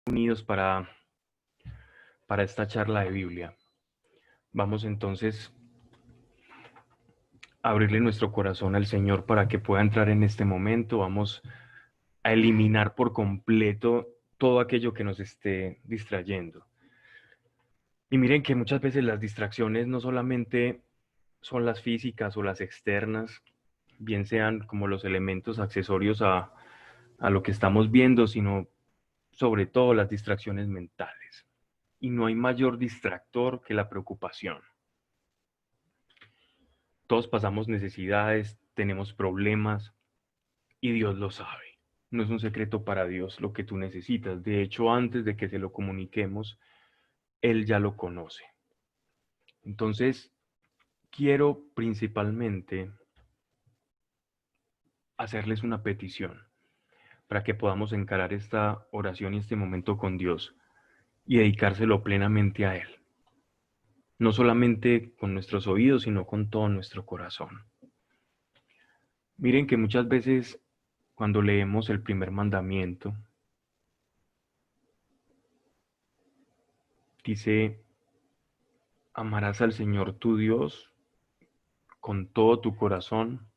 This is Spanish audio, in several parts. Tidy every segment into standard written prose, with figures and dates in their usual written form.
Unidos para esta charla de Biblia. Vamos entonces a abrirle nuestro corazón al Señor para que pueda entrar en este momento. Vamos a eliminar por completo todo aquello que nos esté distrayendo. Y miren que muchas veces las distracciones no solamente son las físicas o las externas, bien sean como los elementos accesorios a lo que estamos viendo, sino sobre todo las distracciones mentales. Y no hay mayor distractor que la preocupación. Todos pasamos necesidades, tenemos problemas y Dios lo sabe. No es un secreto para Dios lo que tú necesitas. De hecho, antes de que se lo comuniquemos, Él ya lo conoce. Entonces, quiero principalmente hacerles una petición para que podamos encarar esta oración y este momento con Dios y dedicárselo plenamente a Él. No solamente con nuestros oídos, sino con todo nuestro corazón. Miren que muchas veces cuando leemos el primer mandamiento, dice: amarás al Señor tu Dios con todo tu corazón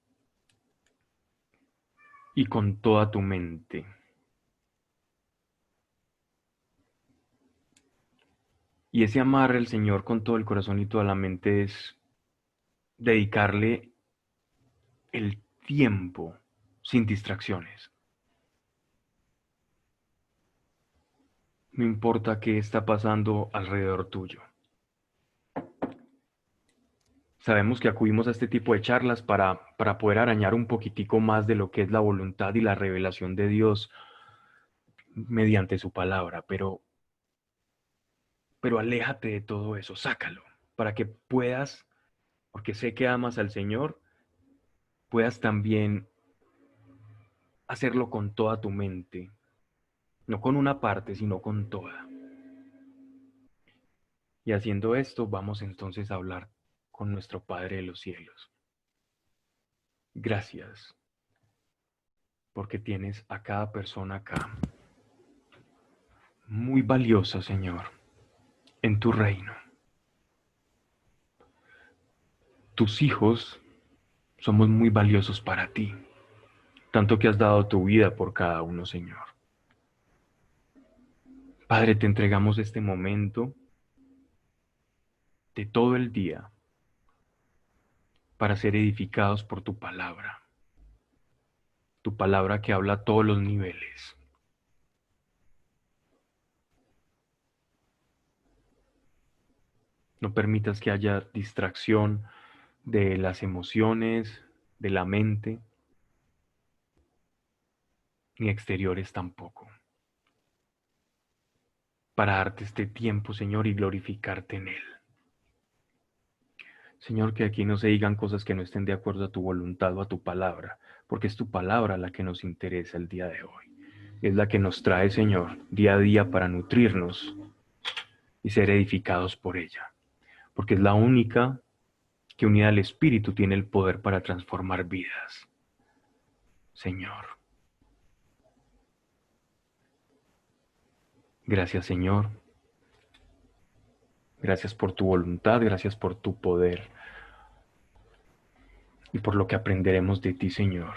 y con toda tu mente. Y ese amar al Señor con todo el corazón y toda la mente es dedicarle el tiempo sin distracciones. No importa qué está pasando alrededor tuyo. Sabemos que acudimos a este tipo de charlas para poder arañar un poquitico más de lo que es la voluntad y la revelación de Dios mediante su palabra, pero aléjate de todo eso, sácalo, para que puedas, porque sé que amas al Señor, puedas también hacerlo con toda tu mente, no con una parte, sino con toda. Y haciendo esto, vamos entonces a hablar con nuestro Padre de los cielos. Gracias, porque tienes a cada persona acá, muy valiosa, Señor, en tu reino. Tus hijos somos muy valiosos para ti, tanto que has dado tu vida por cada uno, Señor. Padre, te entregamos este momento de todo el día para ser edificados por tu palabra que habla a todos los niveles. No permitas que haya distracción de las emociones, de la mente, ni exteriores tampoco, para darte este tiempo, Señor, y glorificarte en él. Señor, que aquí no se digan cosas que no estén de acuerdo a tu voluntad o a tu palabra, porque es tu palabra la que nos interesa el día de hoy. Es la que nos trae, Señor, día a día para nutrirnos y ser edificados por ella, porque es la única que unida al Espíritu tiene el poder para transformar vidas. Señor, gracias, Señor. Gracias por tu voluntad, gracias por tu poder y por lo que aprenderemos de ti, Señor.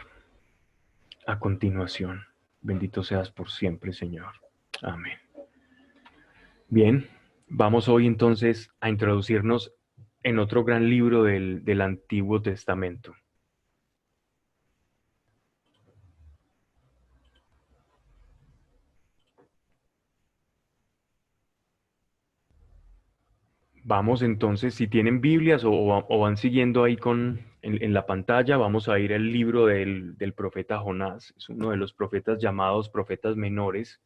A continuación, bendito seas por siempre, Señor. Amén. Bien, vamos hoy entonces a introducirnos en otro gran libro del Antiguo Testamento. Vamos entonces, si tienen Biblias o van siguiendo ahí en la pantalla, vamos a ir al libro del profeta Jonás. Es uno de los profetas llamados profetas menores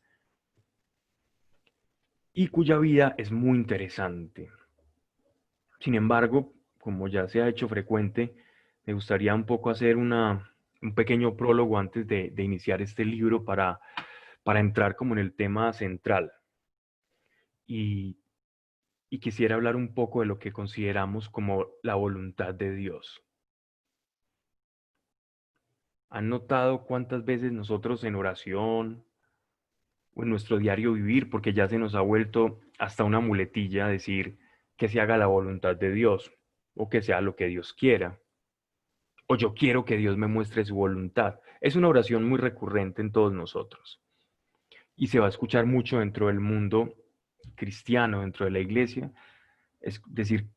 y cuya vida es muy interesante. Sin embargo, como ya se ha hecho frecuente, me gustaría un poco hacer un pequeño prólogo antes de iniciar este libro para entrar como en el tema central. Y, y quisiera hablar un poco de lo que consideramos como la voluntad de Dios. ¿Han notado cuántas veces nosotros en oración o en nuestro diario vivir, porque ya se nos ha vuelto hasta una muletilla decir que se haga la voluntad de Dios o que sea lo que Dios quiera, o yo quiero que Dios me muestre su voluntad. Es una oración muy recurrente en todos nosotros y se va a escuchar mucho dentro del mundo cristiano, dentro de la iglesia, es decir,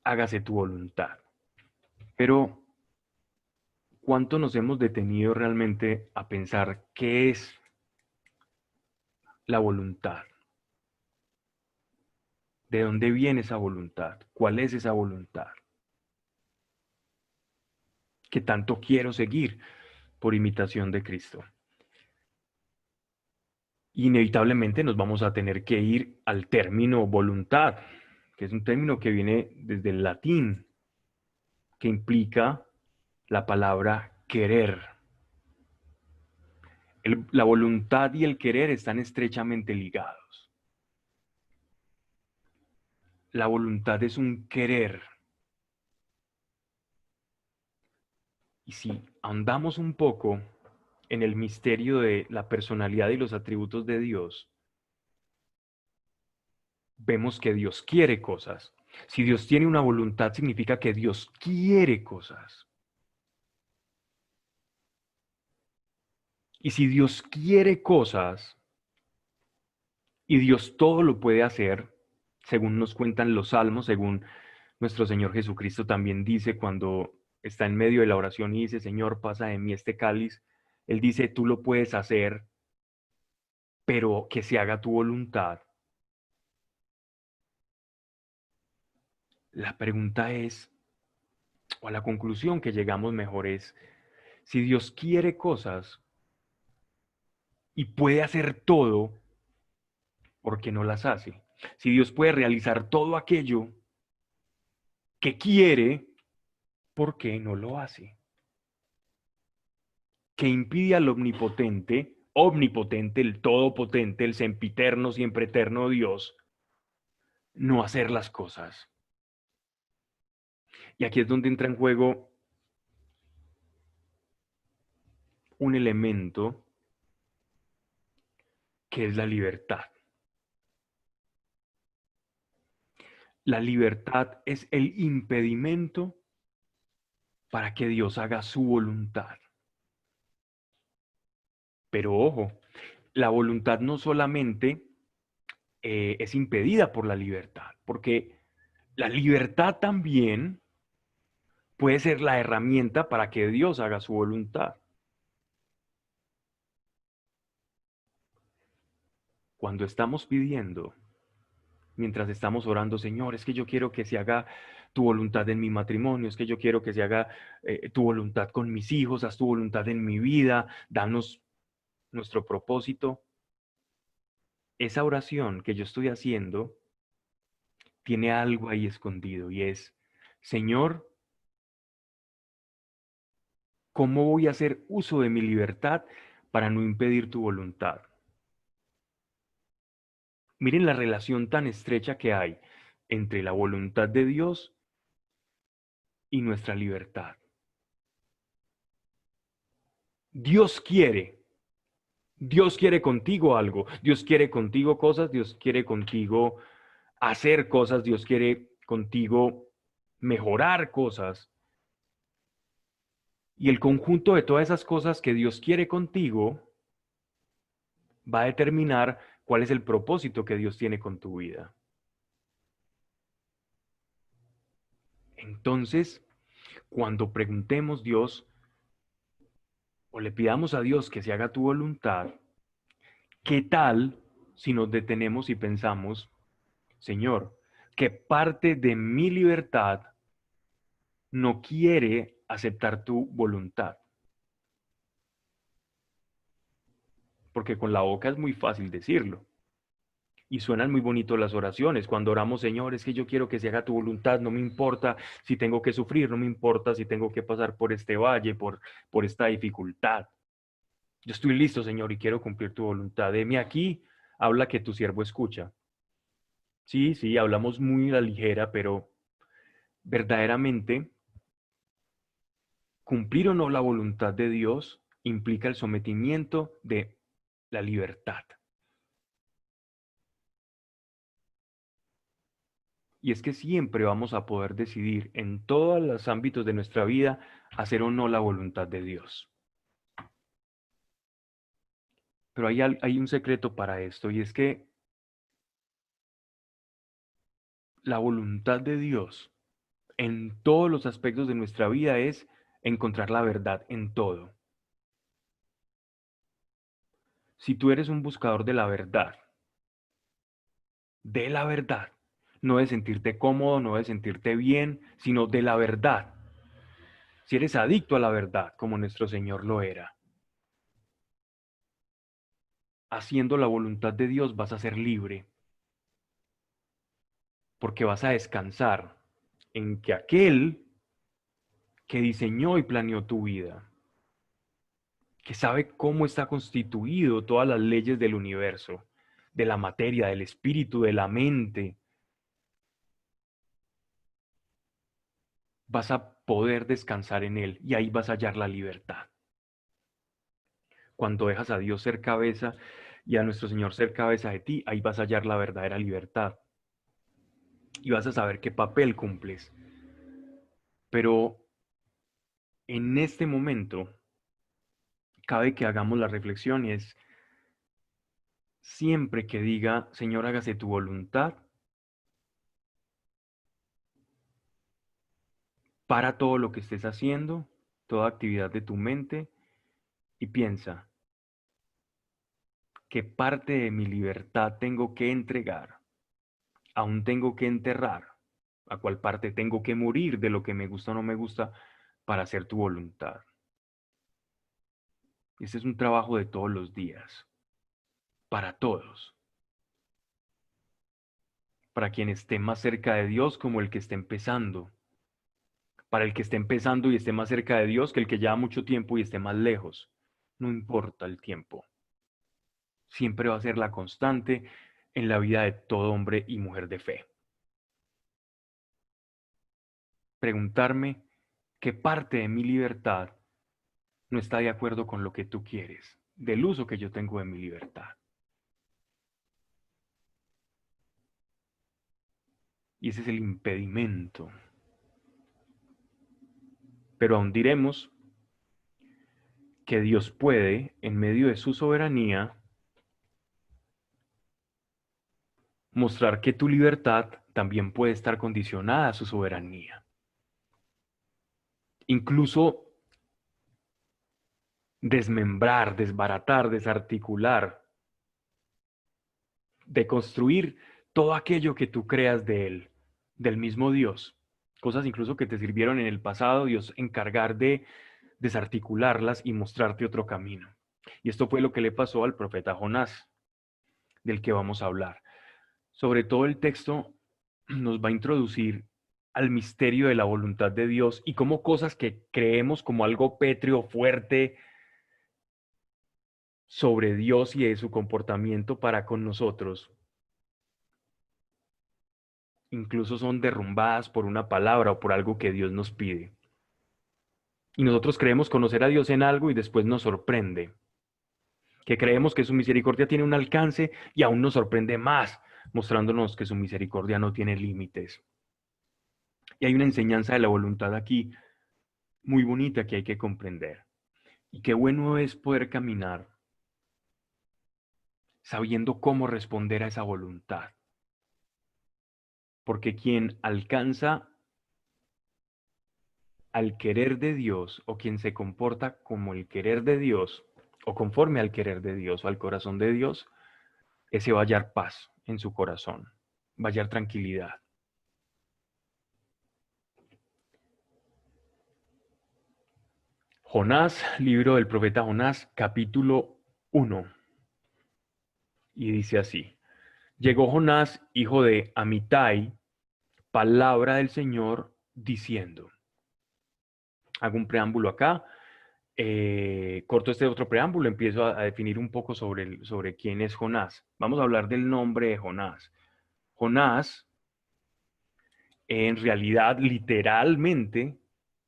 hágase tu voluntad. Pero, ¿cuánto nos hemos detenido realmente a pensar qué es la voluntad? ¿De dónde viene esa voluntad? ¿Cuál es esa voluntad? ¿Qué tanto quiero seguir por imitación de Cristo? Inevitablemente nos vamos a tener que ir al término voluntad, que es un término que viene desde el latín, que implica la palabra querer. La voluntad y el querer están estrechamente ligados. La voluntad es un querer. Y si andamos un poco en el misterio de la personalidad y los atributos de Dios, vemos que Dios quiere cosas. Si Dios tiene una voluntad, significa que Dios quiere cosas. Y si Dios quiere cosas y Dios todo lo puede hacer, según nos cuentan los salmos, según nuestro Señor Jesucristo también dice cuando está en medio de la oración y dice, Señor, pasa de mí este cáliz, Él dice, tú lo puedes hacer, pero que se haga tu voluntad. La pregunta es, o a la conclusión que llegamos mejor es, si Dios quiere cosas y puede hacer todo, ¿por qué no las hace? Si Dios puede realizar todo aquello que quiere, ¿por qué no lo hace? ¿Qué impide al omnipotente, omnipotente, el todopotente, el sempiterno, siempre eterno Dios, no hacer las cosas? Y aquí es donde entra en juego un elemento que es la libertad. La libertad es el impedimento para que Dios haga su voluntad. Pero ojo, la voluntad no solamente es impedida por la libertad, porque la libertad también puede ser la herramienta para que Dios haga su voluntad. Cuando estamos pidiendo, mientras estamos orando, Señor, es que yo quiero que se haga tu voluntad en mi matrimonio, es que yo quiero que se haga tu voluntad con mis hijos, haz tu voluntad en mi vida, danos nuestro propósito. Esa oración que yo estoy haciendo tiene algo ahí escondido y es, Señor, ¿cómo voy a hacer uso de mi libertad para no impedir tu voluntad? Miren la relación tan estrecha que hay entre la voluntad de Dios y nuestra libertad. Dios quiere, Dios quiere contigo algo, Dios quiere contigo cosas, Dios quiere contigo hacer cosas, Dios quiere contigo mejorar cosas. Y el conjunto de todas esas cosas que Dios quiere contigo va a determinar cuál es el propósito que Dios tiene con tu vida. Entonces, cuando preguntemos Dios o le pidamos a Dios que se haga tu voluntad, ¿qué tal si nos detenemos y pensamos, Señor, qué parte de mi libertad no quiere aceptar tu voluntad? Porque con la boca es muy fácil decirlo. Y suenan muy bonitos las oraciones. Cuando oramos, Señor, es que yo quiero que se haga tu voluntad, no me importa si tengo que sufrir, no me importa si tengo que pasar por este valle, por esta dificultad. Yo estoy listo, Señor, y quiero cumplir tu voluntad. Heme aquí, habla que tu siervo escucha. Sí, sí, hablamos muy a la ligera, pero verdaderamente cumplir o no la voluntad de Dios implica el sometimiento de la libertad. Y es que siempre vamos a poder decidir en todos los ámbitos de nuestra vida hacer o no la voluntad de Dios. Pero hay un secreto para esto, y es que la voluntad de Dios en todos los aspectos de nuestra vida es encontrar la verdad en todo. Si tú eres un buscador de la verdad, no de sentirte cómodo, no de sentirte bien, sino de la verdad. Si eres adicto a la verdad, como nuestro Señor lo era, haciendo la voluntad de Dios vas a ser libre, porque vas a descansar en que aquel que diseñó y planeó tu vida, que sabe cómo está constituido todas las leyes del universo, de la materia, del espíritu, de la mente, vas a poder descansar en él y ahí vas a hallar la libertad. Cuando dejas a Dios ser cabeza y a nuestro Señor ser cabeza de ti, ahí vas a hallar la verdadera libertad y vas a saber qué papel cumples. Pero en este momento, cabe que hagamos la reflexión y es siempre que diga, Señor, hágase tu voluntad, para todo lo que estés haciendo, toda actividad de tu mente y piensa, ¿qué parte de mi libertad tengo que entregar? ¿Aún tengo que enterrar? ¿A cuál parte tengo que morir de lo que me gusta o no me gusta para hacer tu voluntad? Este es un trabajo de todos los días, para todos, para quien esté más cerca de Dios como el que esté empezando, para el que esté empezando y esté más cerca de Dios que el que lleva mucho tiempo y esté más lejos. No importa el tiempo, siempre va a ser la constante en la vida de todo hombre y mujer de fe. Preguntarme qué parte de mi libertad no está de acuerdo con lo que tú quieres, del uso que yo tengo de mi libertad. Y ese es el impedimento. Pero aún diremos que Dios puede, en medio de su soberanía, mostrar que tu libertad también puede estar condicionada a su soberanía. Incluso desmembrar, desbaratar, desarticular, deconstruir todo aquello que tú creas de Él, del mismo Dios. Cosas incluso que te sirvieron en el pasado, Dios encargar de desarticularlas y mostrarte otro camino. Y esto fue lo que le pasó al profeta Jonás, del que vamos a hablar. Sobre todo el texto nos va a introducir al misterio de la voluntad de Dios y cómo cosas que creemos como algo pétreo, fuerte, sobre Dios y de su comportamiento para con nosotros, incluso son derrumbadas por una palabra o por algo que Dios nos pide. Y nosotros creemos conocer a Dios en algo y después nos sorprende, que creemos que su misericordia tiene un alcance y aún nos sorprende más, mostrándonos que su misericordia no tiene límites. Y hay una enseñanza de la voluntad aquí muy bonita que hay que comprender. Y qué bueno es poder caminar sabiendo cómo responder a esa voluntad. Porque quien alcanza al querer de Dios o quien se comporta como el querer de Dios o conforme al querer de Dios o al corazón de Dios, ese va a hallar paz en su corazón, va a hallar tranquilidad. Jonás, libro del profeta Jonás, capítulo 1. Y dice así: Llegó Jonás, hijo de Amitai, palabra del Señor, diciendo. Hago un preámbulo acá. Corto este otro preámbulo, empiezo a definir un poco sobre quién es Jonás. Vamos a hablar del nombre de Jonás. Jonás, en realidad, literalmente,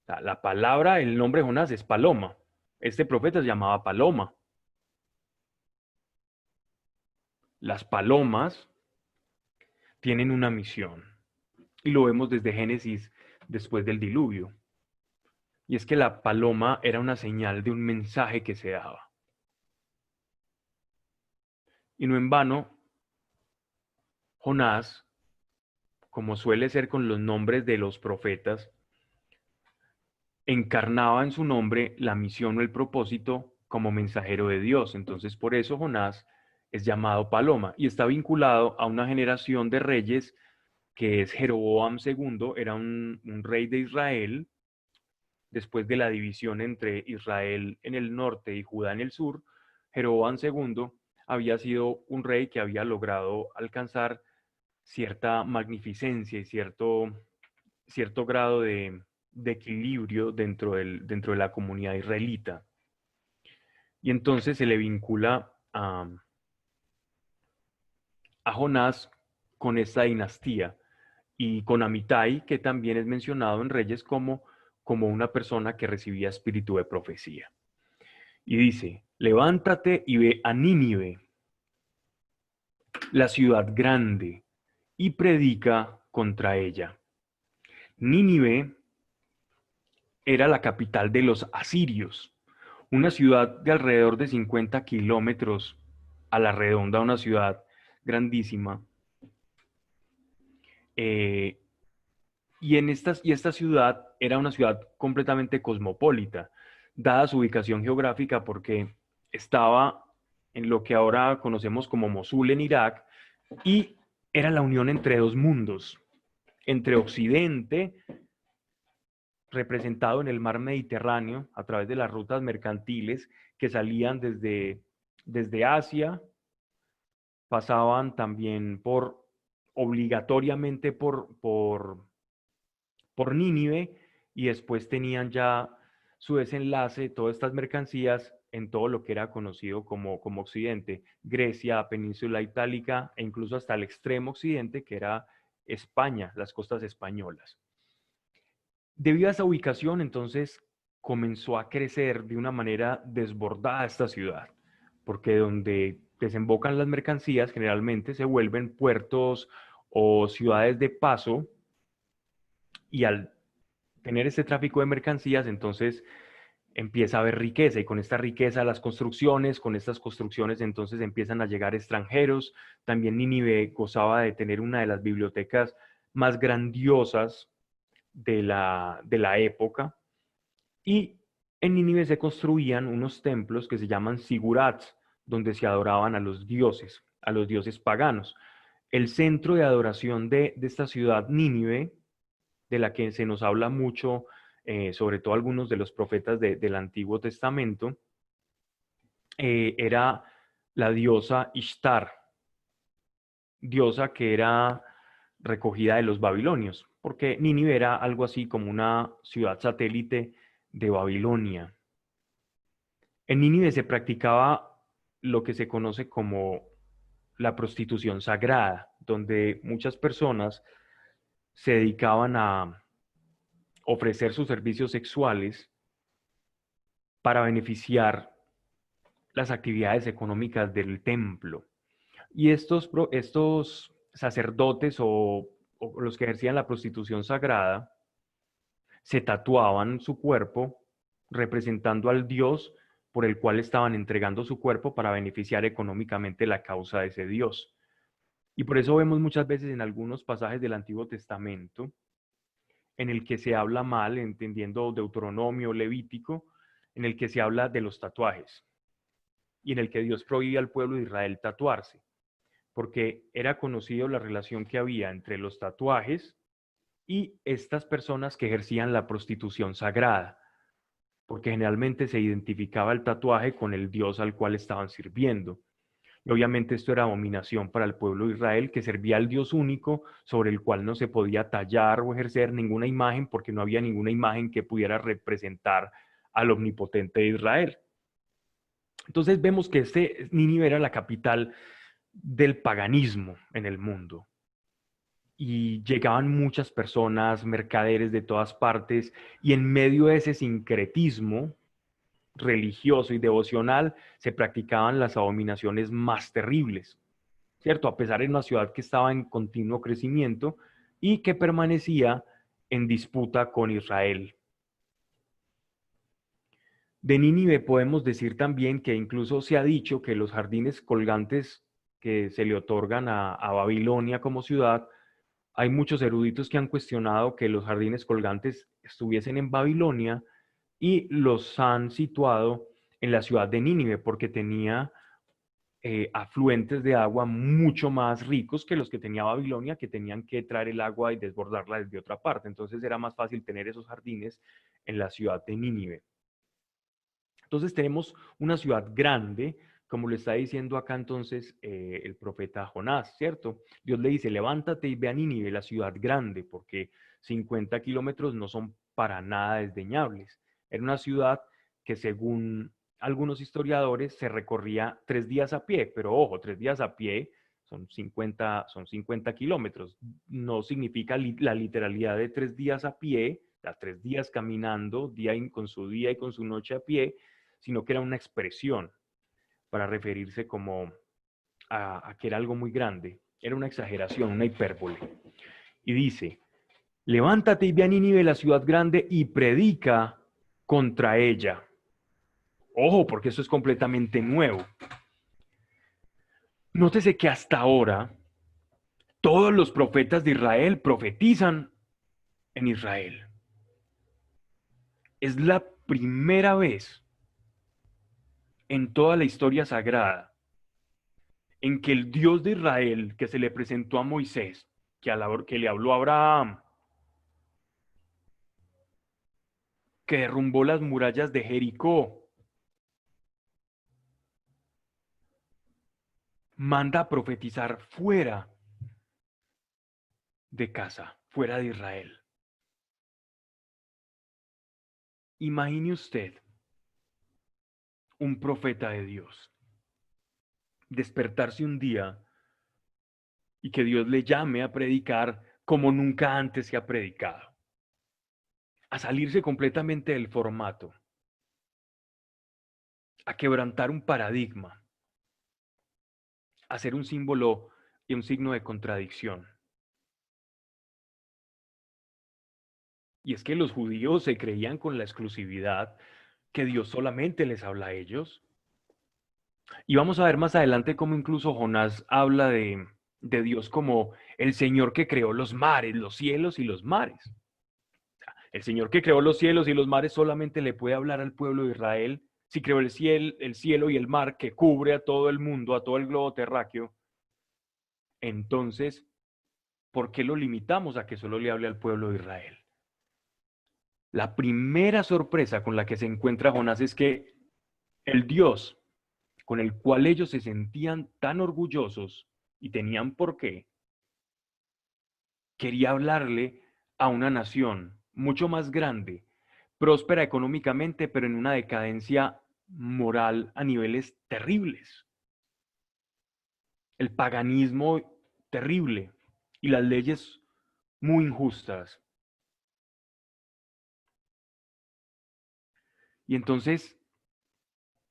la palabra, el nombre de Jonás es paloma. Este profeta se llamaba Paloma. Las palomas tienen una misión. y lo vemos desde Génesis después del diluvio. Y es que la paloma era una señal de un mensaje que se daba. Y no en vano, Jonás, como suele ser con los nombres de los profetas, encarnaba en su nombre la misión o el propósito como mensajero de Dios. Entonces, por eso Jonás es llamado paloma y está vinculado a una generación de reyes que es Jeroboam II, era un rey de Israel. Después de la división entre Israel en el norte y Judá en el sur, Jeroboam II había sido un rey que había logrado alcanzar cierta magnificencia y cierto grado de equilibrio dentro de la comunidad israelita. Y entonces se le vincula a Jonás con esta dinastía y con Amitai, que también es mencionado en Reyes como una persona que recibía espíritu de profecía. Y dice, levántate y ve a Nínive, la ciudad grande, y predica contra ella. Nínive era la capital de los asirios, una ciudad de alrededor de 50 kilómetros a la redonda, una ciudad grandísima. Y esta ciudad era una ciudad completamente cosmopolita, dada su ubicación geográfica porque estaba en lo que ahora conocemos como Mosul en Irak y era la unión entre dos mundos, entre Occidente, representado en el mar Mediterráneo a través de las rutas mercantiles que salían desde Asia, pasaban también obligatoriamente por Nínive y después tenían ya su desenlace, todas estas mercancías en todo lo que era conocido como Occidente, Grecia, Península Itálica e incluso hasta el extremo occidente que era España, las costas españolas. Debido a esa ubicación, entonces comenzó a crecer de una manera desbordada esta ciudad, porque donde desembocan las mercancías generalmente se vuelven puertos o ciudades de paso y al tener este tráfico de mercancías, entonces empieza a haber riqueza y con esta riqueza las construcciones, con estas construcciones entonces empiezan a llegar extranjeros. También Nínive gozaba de tener una de las bibliotecas más grandiosas de la época y en Nínive se construían unos templos que se llaman sigurats, donde se adoraban a los dioses paganos. El centro de adoración de esta ciudad Nínive, de la que se nos habla mucho, sobre todo algunos de los profetas del Antiguo Testamento, era la diosa Ishtar, diosa que era recogida de los babilonios, porque Nínive era algo así como una ciudad satélite de Babilonia. En Nínive se practicaba lo que se conoce como la prostitución sagrada, donde muchas personas se dedicaban a ofrecer sus servicios sexuales para beneficiar las actividades económicas del templo. Y estos sacerdotes o los que ejercían la prostitución sagrada se tatuaban su cuerpo representando al dios por el cual estaban entregando su cuerpo para beneficiar económicamente la causa de ese dios. Y por eso vemos muchas veces en algunos pasajes del Antiguo Testamento en el que se habla mal, entendiendo Deuteronomio, Levítico, en el que se habla de los tatuajes y en el que Dios prohíbe al pueblo de Israel tatuarse, porque era conocido la relación que había entre los tatuajes y estas personas que ejercían la prostitución sagrada, porque generalmente se identificaba el tatuaje con el dios al cual estaban sirviendo. Y obviamente esto era abominación para el pueblo de Israel, que servía al Dios único sobre el cual no se podía tallar o ejercer ninguna imagen, porque no había ninguna imagen que pudiera representar al omnipotente de Israel. Entonces vemos que Nínive era la capital del paganismo en el mundo. Y llegaban muchas personas, mercaderes de todas partes, y en medio de ese sincretismo religioso y devocional se practicaban las abominaciones más terribles, ¿cierto? A pesar de una ciudad que estaba en continuo crecimiento, y que permanecía en disputa con Israel. De Nínive podemos decir también que incluso se ha dicho que los jardines colgantes que se le otorgan a Babilonia como ciudad, hay muchos eruditos que han cuestionado que los jardines colgantes estuviesen en Babilonia y los han situado en la ciudad de Nínive porque tenía afluentes de agua mucho más ricos que los que tenía Babilonia, que tenían que traer el agua y desbordarla desde otra parte. Entonces era más fácil tener esos jardines en la ciudad de Nínive. Entonces tenemos una ciudad grande, como lo está diciendo acá entonces el profeta Jonás, ¿cierto? Dios le dice, levántate y ve a Nínive, la ciudad grande, porque 50 kilómetros no son para nada desdeñables. Era una ciudad que según algunos historiadores se recorría 3 días a pie, pero ojo, 3 días a pie son 50 kilómetros. No significa la literalidad de 3 días a pie, las 3 días caminando, con su día y con su noche a pie, sino que era una expresión para referirse como a que era algo muy grande. Era una exageración, una hipérbole. Y dice, levántate y ve a Nínive, la ciudad grande, y predica contra ella. Ojo, porque eso es completamente nuevo. Nótese que hasta ahora todos los profetas de Israel profetizan en Israel. Es la primera vez en toda la historia sagrada en que el Dios de Israel que se le presentó a Moisés, que le habló a Abraham, que derrumbó las murallas de Jericó, manda a profetizar fuera de casa, fuera de Israel. Imagine usted un profeta de Dios despertarse un día y que Dios le llame a predicar como nunca antes se ha predicado, a salirse completamente del formato, a quebrantar un paradigma, a ser un símbolo y un signo de contradicción. Y es que los judíos se creían con la exclusividad que Dios solamente les habla a ellos. Y vamos a ver más adelante cómo incluso Jonás habla de Dios como el Señor que creó los mares, los cielos y los mares. El Señor que creó los cielos y los mares solamente le puede hablar al pueblo de Israel. Si creó el cielo y el mar que cubre a todo el mundo, a todo el globo terráqueo, entonces, ¿por qué lo limitamos a que solo le hable al pueblo de Israel? La primera sorpresa con la que se encuentra Jonás es que el Dios con el cual ellos se sentían tan orgullosos y tenían por qué, quería hablarle a una nación mucho más grande, próspera económicamente, pero en una decadencia moral a niveles terribles. El paganismo terrible y las leyes muy injustas. Y entonces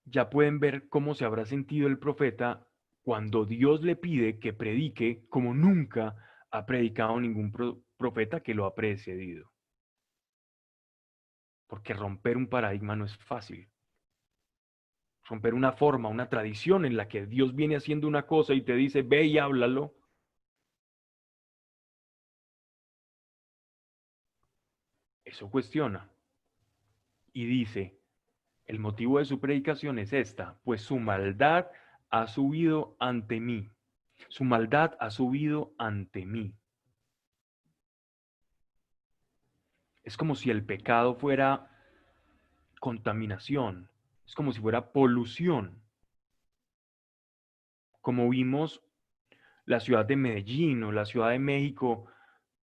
ya pueden ver cómo se habrá sentido el profeta cuando Dios le pide que predique como nunca ha predicado ningún profeta que lo ha precedido. Porque romper un paradigma no es fácil. Romper una forma, una tradición en la que Dios viene haciendo una cosa y te dice, ve y háblalo. Eso cuestiona. Y dice, el motivo de su predicación es esta, pues su maldad ha subido ante mí. Su maldad ha subido ante mí. Es como si el pecado fuera contaminación, es como si fuera polución. Como vimos la ciudad de Medellín o la ciudad de México,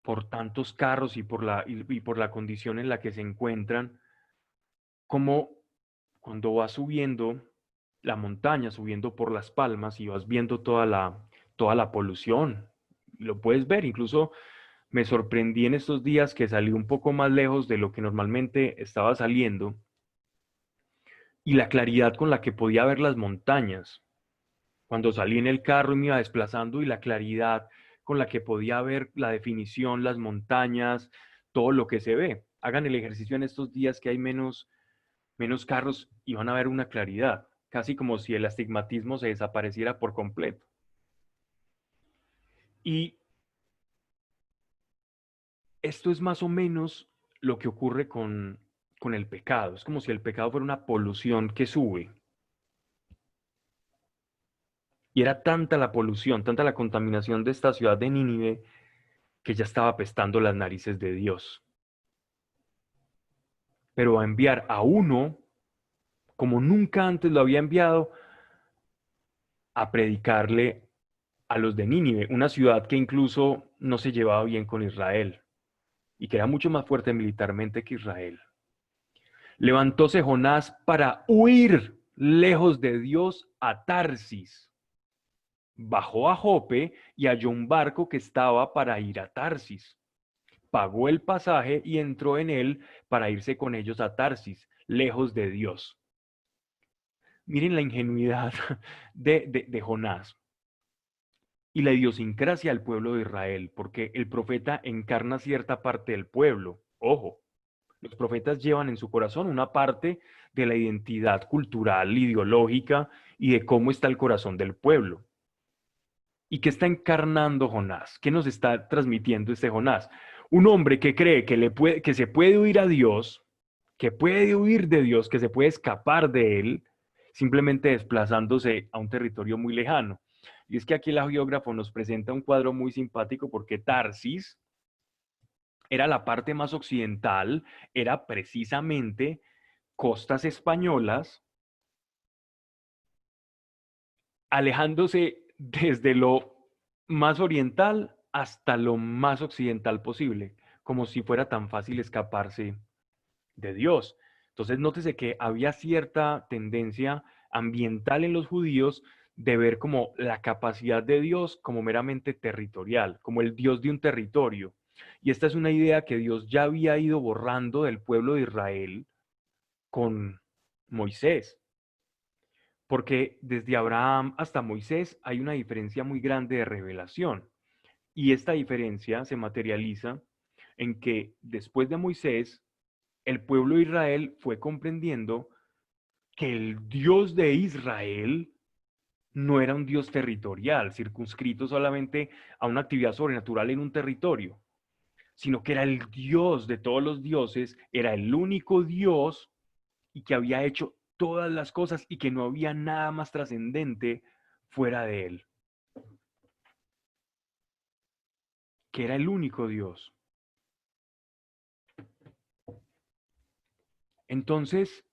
por tantos carros y por la condición en la que se encuentran, como cuando vas subiendo la montaña, subiendo por las palmas y vas viendo toda la polución. Lo puedes ver, incluso me sorprendí en estos días que salí un poco más lejos de lo que normalmente estaba saliendo y la claridad con la que podía ver las montañas. Cuando salí en el carro y me iba desplazando y la claridad con la que podía ver la definición, las montañas, todo lo que se ve. Hagan el ejercicio en estos días que hay menos carros y van a ver una claridad, casi como si el astigmatismo se desapareciera por completo. Y esto es más o menos lo que ocurre con el pecado. Es como si el pecado fuera una polución que sube. Y era tanta la polución, tanta la contaminación de esta ciudad de Nínive, que ya estaba apestando las narices de Dios. Pero a enviar a uno, como nunca antes lo había enviado, a predicarle a los de Nínive, una ciudad que incluso no se llevaba bien con Israel y que era mucho más fuerte militarmente que Israel. Levantóse Jonás para huir lejos de Dios a Tarsis. Bajó a Jope y halló un barco que estaba para ir a Tarsis. Pagó el pasaje y entró en él para irse con ellos a Tarsis, lejos de Dios. Miren la ingenuidad de Jonás y la idiosincrasia del pueblo de Israel, porque el profeta encarna cierta parte del pueblo. Ojo, los profetas llevan en su corazón una parte de la identidad cultural, ideológica y de cómo está el corazón del pueblo. ¿Y qué está encarnando Jonás? ¿Qué nos está transmitiendo este Jonás? Un hombre que cree que se puede huir a Dios, que puede huir de Dios, que se puede escapar de él, simplemente desplazándose a un territorio muy lejano. Y es que aquí el geógrafo nos presenta un cuadro muy simpático porque Tarsis era la parte más occidental, era precisamente costas españolas, alejándose desde lo más oriental hasta lo más occidental posible, como si fuera tan fácil escaparse de Dios. Entonces, nótese que había cierta tendencia ambiental en los judíos de ver como la capacidad de Dios como meramente territorial, como el Dios de un territorio. Y esta es una idea que Dios ya había ido borrando del pueblo de Israel con Moisés. Porque desde Abraham hasta Moisés hay una diferencia muy grande de revelación. Y esta diferencia se materializa en que después de Moisés, el pueblo de Israel fue comprendiendo que el Dios de Israel no era un Dios territorial, circunscrito solamente a una actividad sobrenatural en un territorio, sino que era el Dios de todos los dioses, era el único Dios y que había hecho todas las cosas y que no había nada más trascendente fuera de él, que era el único Dios. Entonces,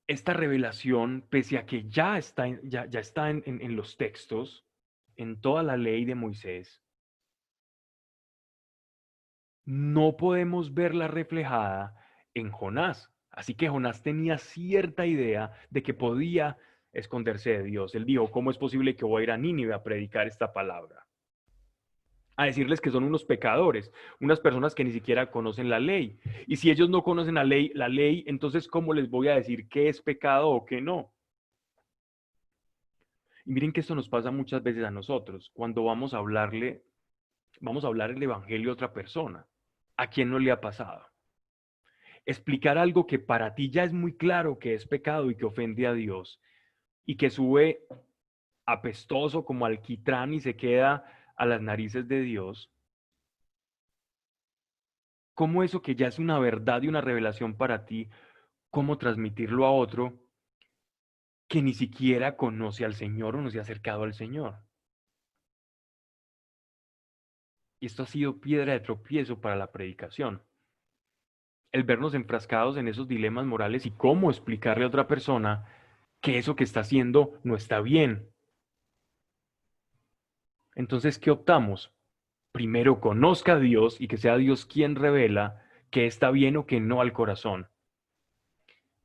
esta revelación, pese a que ya está en los textos, en toda la ley de Moisés, no podemos verla reflejada en Jonás. Así que Jonás tenía cierta idea de que podía esconderse de Dios. Él dijo, ¿cómo es posible que voy a ir a Nínive a predicar esta palabra? A decirles que son unos pecadores, unas personas que ni siquiera conocen la ley. Y si ellos no conocen la ley, entonces ¿cómo les voy a decir qué es pecado o qué no? Y miren que esto nos pasa muchas veces a nosotros, cuando vamos a hablar el evangelio a otra persona. ¿A quién no le ha pasado? Explicar algo que para ti ya es muy claro que es pecado y que ofende a Dios y que sube apestoso como alquitrán y se queda a las narices de Dios. ¿Cómo eso que ya es una verdad y una revelación para ti, cómo transmitirlo a otro que ni siquiera conoce al Señor o no se ha acercado al Señor? Y esto ha sido piedra de tropiezo para la predicación. El vernos enfrascados en esos dilemas morales y cómo explicarle a otra persona que eso que está haciendo no está bien. Entonces, ¿qué optamos? Primero conozca a Dios y que sea Dios quien revela que está bien o que no al corazón.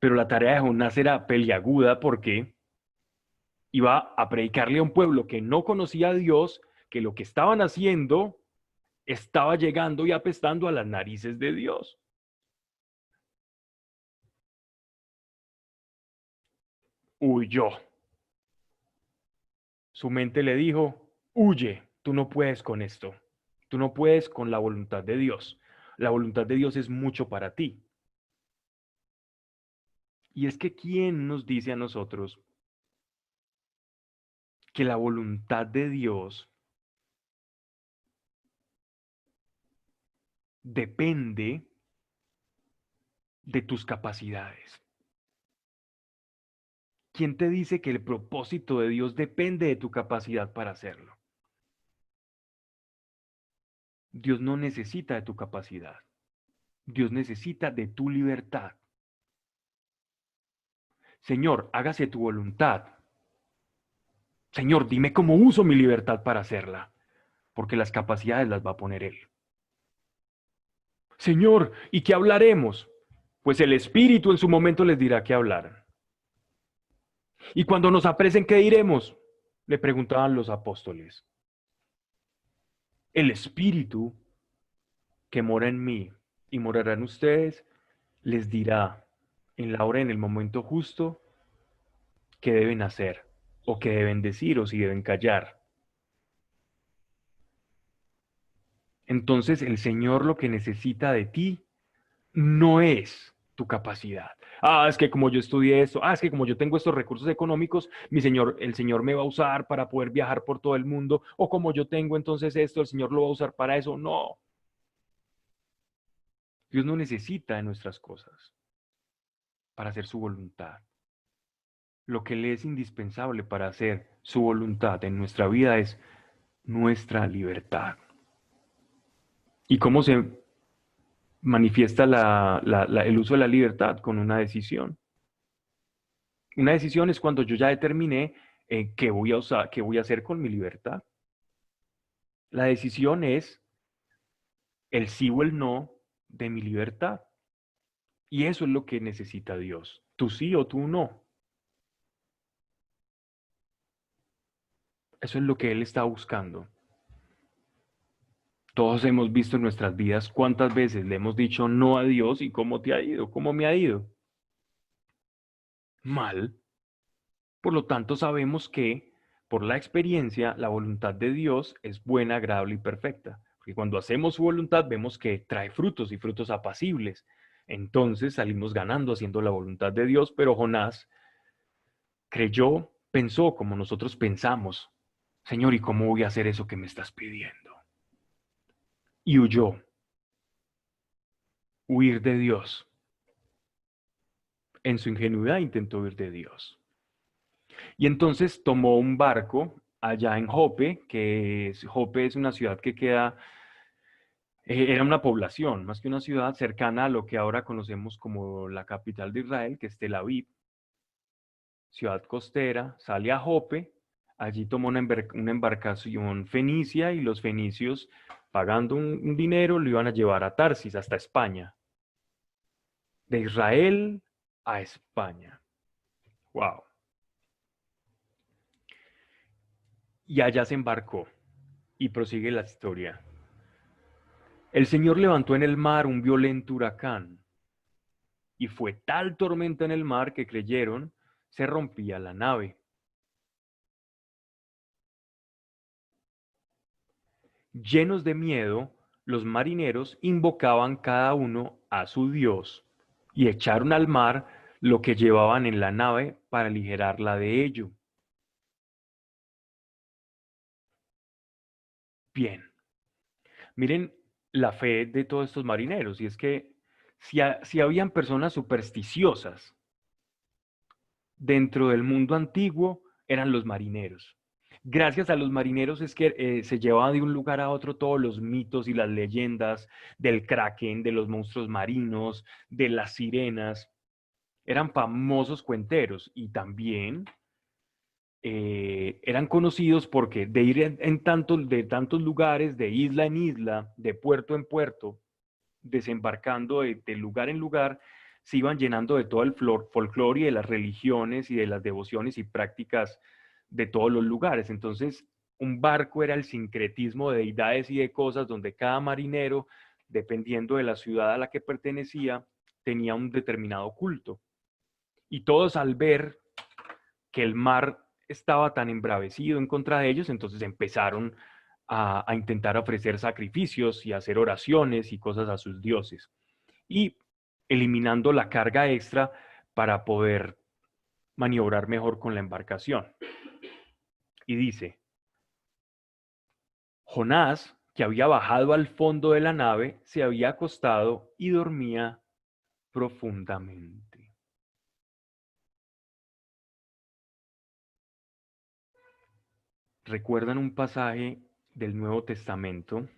Pero la tarea de Jonás era peliaguda porque iba a predicarle a un pueblo que no conocía a Dios, que lo que estaban haciendo estaba llegando y apestando a las narices de Dios. Huyó. Su mente le dijo, Huye, tú no puedes con esto. Tú no puedes con la voluntad de Dios. La voluntad de Dios es mucho para ti. Y es que ¿quién nos dice a nosotros que la voluntad de Dios depende de tus capacidades? ¿Quién te dice que el propósito de Dios depende de tu capacidad para hacerlo? Dios no necesita de tu capacidad. Dios necesita de tu libertad. Señor, hágase tu voluntad. Señor, dime cómo uso mi libertad para hacerla, porque las capacidades las va a poner Él. Señor, ¿y qué hablaremos? Pues el Espíritu en su momento les dirá qué hablar. Y cuando nos apresen, ¿qué diremos? Le preguntaban los apóstoles. El Espíritu que mora en mí y morará en ustedes, les dirá en la hora, en el momento justo, qué deben hacer, o qué deben decir, o si deben callar. Entonces el Señor lo que necesita de ti no es tu capacidad. Ah, es que como yo estudié esto, es que como yo tengo estos recursos económicos, el Señor me va a usar para poder viajar por todo el mundo, o como yo tengo entonces esto, el Señor lo va a usar para eso. No, Dios no necesita de nuestras cosas para hacer su voluntad. Lo que le es indispensable para hacer su voluntad en nuestra vida es nuestra libertad. ¿Y cómo se manifiesta el uso de la libertad? Con una decisión. Una decisión es cuando yo ya determiné qué voy a usar, qué voy a hacer con mi libertad. La decisión es el sí o el no de mi libertad. Y eso es lo que necesita Dios. Tú sí o tú no. Eso es lo que Él está buscando. Todos hemos visto en nuestras vidas cuántas veces le hemos dicho no a Dios y cómo te ha ido, cómo me ha ido. Mal. Por lo tanto, sabemos que por la experiencia la voluntad de Dios es buena, agradable y perfecta. Porque cuando hacemos su voluntad vemos que trae frutos y frutos apacibles. Entonces salimos ganando haciendo la voluntad de Dios, pero Jonás creyó, pensó como nosotros pensamos. Señor, ¿y cómo voy a hacer eso que me estás pidiendo? Y huyó. Huir de Dios. En su ingenuidad intentó huir de Dios. Y entonces tomó un barco allá en Jope, Jope es una ciudad que queda, era una población, más que una ciudad cercana a lo que ahora conocemos como la capital de Israel, que es Tel Aviv, ciudad costera, sale a Jope, allí tomó una embarcación fenicia y los fenicios, pagando un dinero, lo iban a llevar a Tarsis, hasta España. De Israel a España. Wow. Y allá se embarcó y prosigue la historia. El Señor levantó en el mar un violento huracán, y fue tal tormenta en el mar que creyeron se rompía la nave. Llenos de miedo, los marineros invocaban cada uno a su Dios y echaron al mar lo que llevaban en la nave para aligerarla de ello. Bien, miren la fe de todos estos marineros, y es que si habían personas supersticiosas dentro del mundo antiguo, eran los marineros. Gracias a los marineros es que se llevaban de un lugar a otro todos los mitos y las leyendas del kraken, de los monstruos marinos, de las sirenas. Eran famosos cuenteros y también eran conocidos porque de ir de tantos lugares, de isla en isla, de puerto en puerto, desembarcando de lugar en lugar, se iban llenando de todo el folclore y de las religiones y de las devociones y prácticas de todos los lugares. Entonces, un barco era el sincretismo de deidades y de cosas donde cada marinero, dependiendo de la ciudad a la que pertenecía, tenía un determinado culto. Y todos al ver que el mar estaba tan embravecido en contra de ellos, entonces empezaron a intentar ofrecer sacrificios y hacer oraciones y cosas a sus dioses. Y eliminando la carga extra para poder maniobrar mejor con la embarcación. Y dice, Jonás, que había bajado al fondo de la nave, se había acostado y dormía profundamente. ¿Recuerdan un pasaje del Nuevo Testamento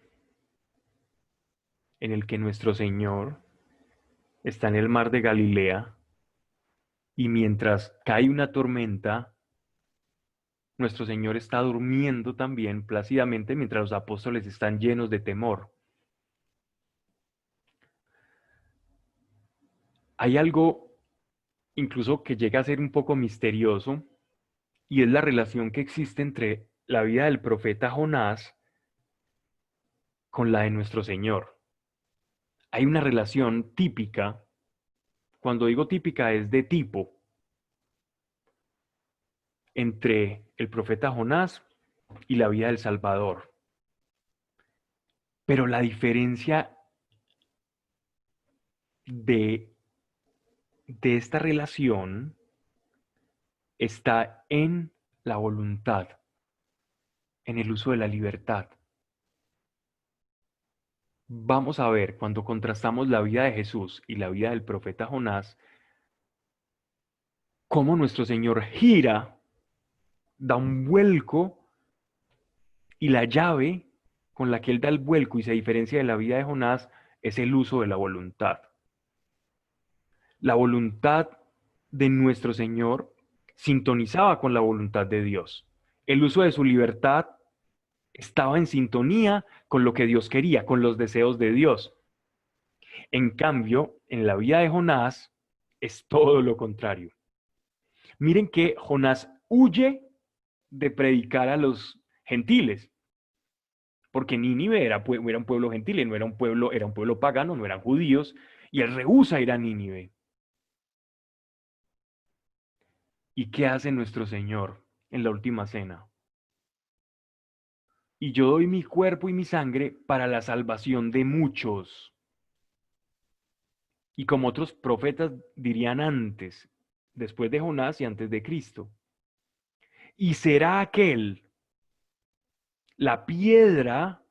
en el que nuestro Señor está en el mar de Galilea y mientras cae una tormenta, nuestro Señor está durmiendo también plácidamente mientras los apóstoles están llenos de temor? Hay algo incluso que llega a ser un poco misterioso, y es la relación que existe entre la vida del profeta Jonás con la de nuestro Señor. Hay una relación típica, cuando digo típica es de tipo, entre el profeta Jonás y la vida del Salvador. Pero la diferencia de, de esta relación está en la voluntad, en el uso de la libertad. Vamos a ver, cuando contrastamos la vida de Jesús y la vida del profeta Jonás, cómo nuestro Señor gira, da un vuelco, y la llave con la que él da el vuelco y se diferencia de la vida de Jonás es el uso de la voluntad. La voluntad de nuestro Señor sintonizaba con la voluntad de Dios. El uso de su libertad estaba en sintonía con lo que Dios quería, con los deseos de Dios. En cambio, en la vida de Jonás es todo lo contrario. Miren que Jonás huye de predicar a los gentiles, porque Nínive era un pueblo gentil, no era un pueblo, era un pueblo pagano, no eran judíos, y él rehúsa ir a Nínive. ¿Y qué hace nuestro Señor en la última cena? Y yo doy mi cuerpo y mi sangre para la salvación de muchos. Y como otros profetas dirían antes, después de Jonás y antes de Cristo. Y será aquel la piedra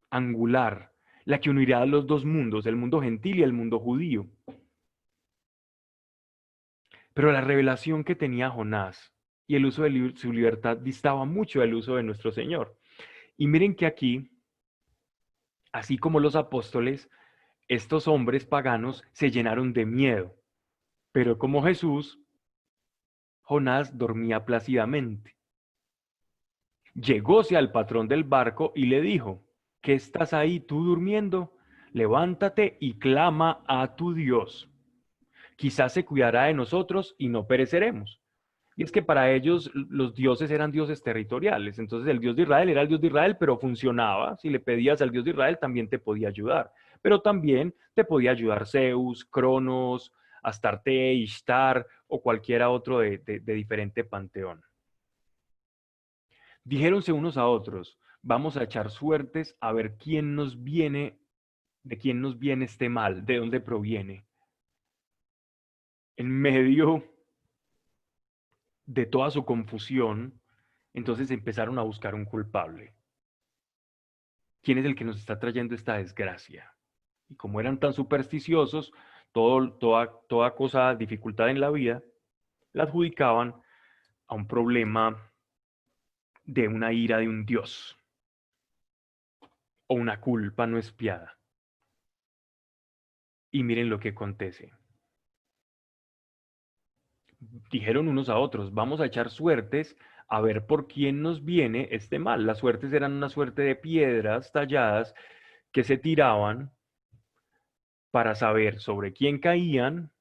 angular, la que unirá los dos mundos, el mundo gentil y el mundo judío. Pero la revelación que tenía Jonás y el uso de su libertad distaba mucho del uso de nuestro Señor. Y miren que aquí, así como los apóstoles, estos hombres paganos se llenaron de miedo. Pero como Jesús, Jonás dormía plácidamente. Llegóse al patrón del barco y le dijo, ¿qué estás ahí tú durmiendo? Levántate y clama a tu Dios. Quizás se cuidará de nosotros y no pereceremos. Y es que para ellos los dioses eran dioses territoriales. Entonces el Dios de Israel era el Dios de Israel, pero funcionaba. Si le pedías al Dios de Israel, también te podía ayudar. Pero también te podía ayudar Zeus, Cronos, Astarte, Ishtar o cualquiera otro de diferente panteón. Dijéronse unos a otros, vamos a echar suertes a ver quién nos viene, de quién nos viene este mal, de dónde proviene. En medio de toda su confusión, entonces empezaron a buscar un culpable. ¿Quién es el que nos está trayendo esta desgracia? Y como eran tan supersticiosos, toda cosa, dificultad en la vida, la adjudicaban a un problema de una ira de un dios o una culpa no espiada. Y miren lo que acontece. Dijeron unos a otros, vamos a echar suertes a ver por quién nos viene este mal. Las suertes eran una suerte de piedras talladas que se tiraban para saber sobre quién caían,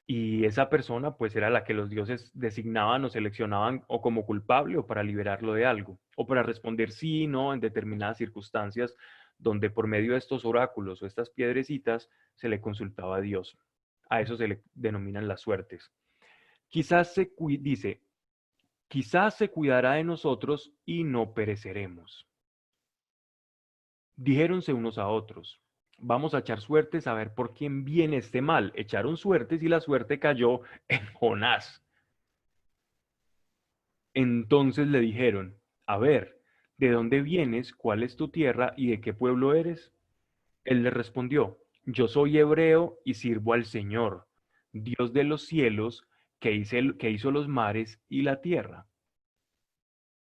y esa persona pues era la que los dioses designaban o seleccionaban o como culpable o para liberarlo de algo, o para responder sí, no en determinadas circunstancias donde por medio de estos oráculos o estas piedrecitas se le consultaba a Dios. A eso se le denominan las suertes. Quizás dice, quizás se cuidará de nosotros y no pereceremos. Dijéronse unos a otros, vamos a echar suertes a ver por quién viene este mal. Echaron suertes y la suerte cayó en Jonás. Entonces le dijeron, a ver, ¿de dónde vienes? ¿Cuál es tu tierra? ¿Y de qué pueblo eres? Él le respondió, yo soy hebreo y sirvo al Señor, Dios de los cielos, que hizo los mares y la tierra.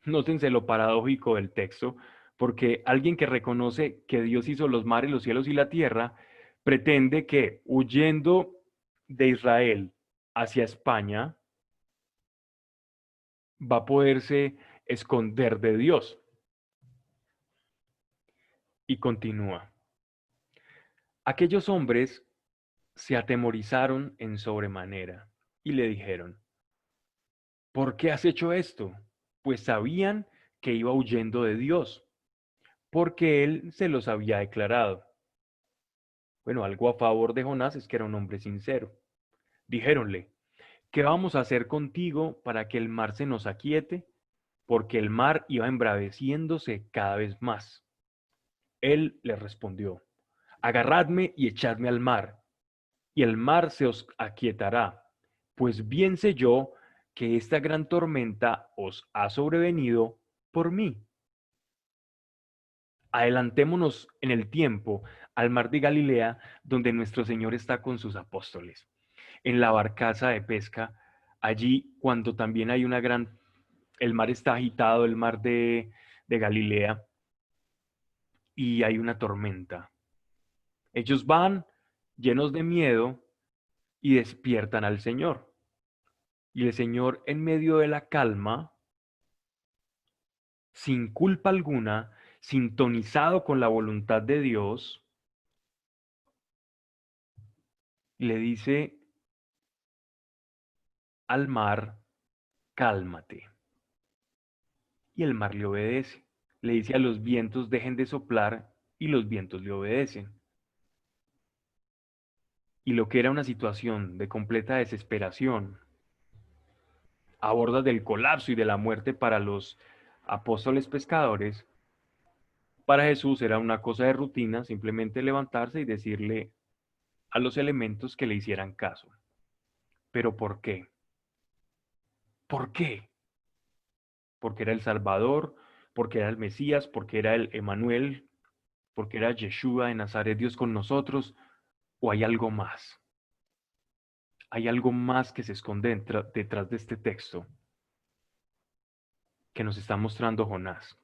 Nótense lo paradójico del texto, porque alguien que reconoce que Dios hizo los mares, los cielos y la tierra, pretende que huyendo de Israel hacia España va a poderse esconder de Dios. Y continúa. Aquellos hombres se atemorizaron en sobremanera y le dijeron, ¿por qué has hecho esto? Pues sabían que iba huyendo de Dios, porque él se los había declarado. Bueno, algo a favor de Jonás es que era un hombre sincero. Dijéronle, ¿qué vamos a hacer contigo para que el mar se nos aquiete? Porque el mar iba embraveciéndose cada vez más. Él les respondió, agarradme y echadme al mar, y el mar se os aquietará, pues bien sé yo que esta gran tormenta os ha sobrevenido por mí. Adelantémonos en el tiempo al mar de Galilea, donde nuestro Señor está con sus apóstoles, en la barcaza de pesca, allí cuando también hay una gran, el mar está agitado, el mar de Galilea, y hay una tormenta. Ellos van llenos de miedo y despiertan al Señor. Y el Señor, en medio de la calma, sin culpa alguna, sintonizado con la voluntad de Dios, le dice al mar, cálmate. Y el mar le obedece. Le dice a los vientos, dejen de soplar, y los vientos le obedecen. Y lo que era una situación de completa desesperación, a bordas del colapso y de la muerte para los apóstoles pescadores, para Jesús era una cosa de rutina, simplemente levantarse y decirle a los elementos que le hicieran caso. ¿Pero por qué? ¿Por qué? Porque era el Salvador, porque era el Mesías, porque era el Emanuel, porque era Yeshua de Nazaret, Dios con nosotros, o hay algo más. Hay algo más que se esconde detrás de este texto que nos está mostrando Jonás.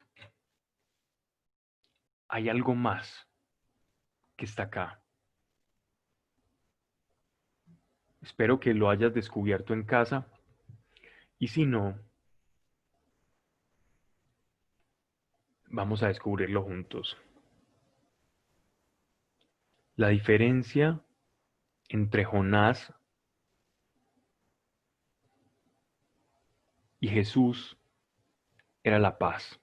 Hay algo más que está acá. Espero que lo hayas descubierto en casa y si no, vamos a descubrirlo juntos. La diferencia entre Jonás y Jesús era la paz.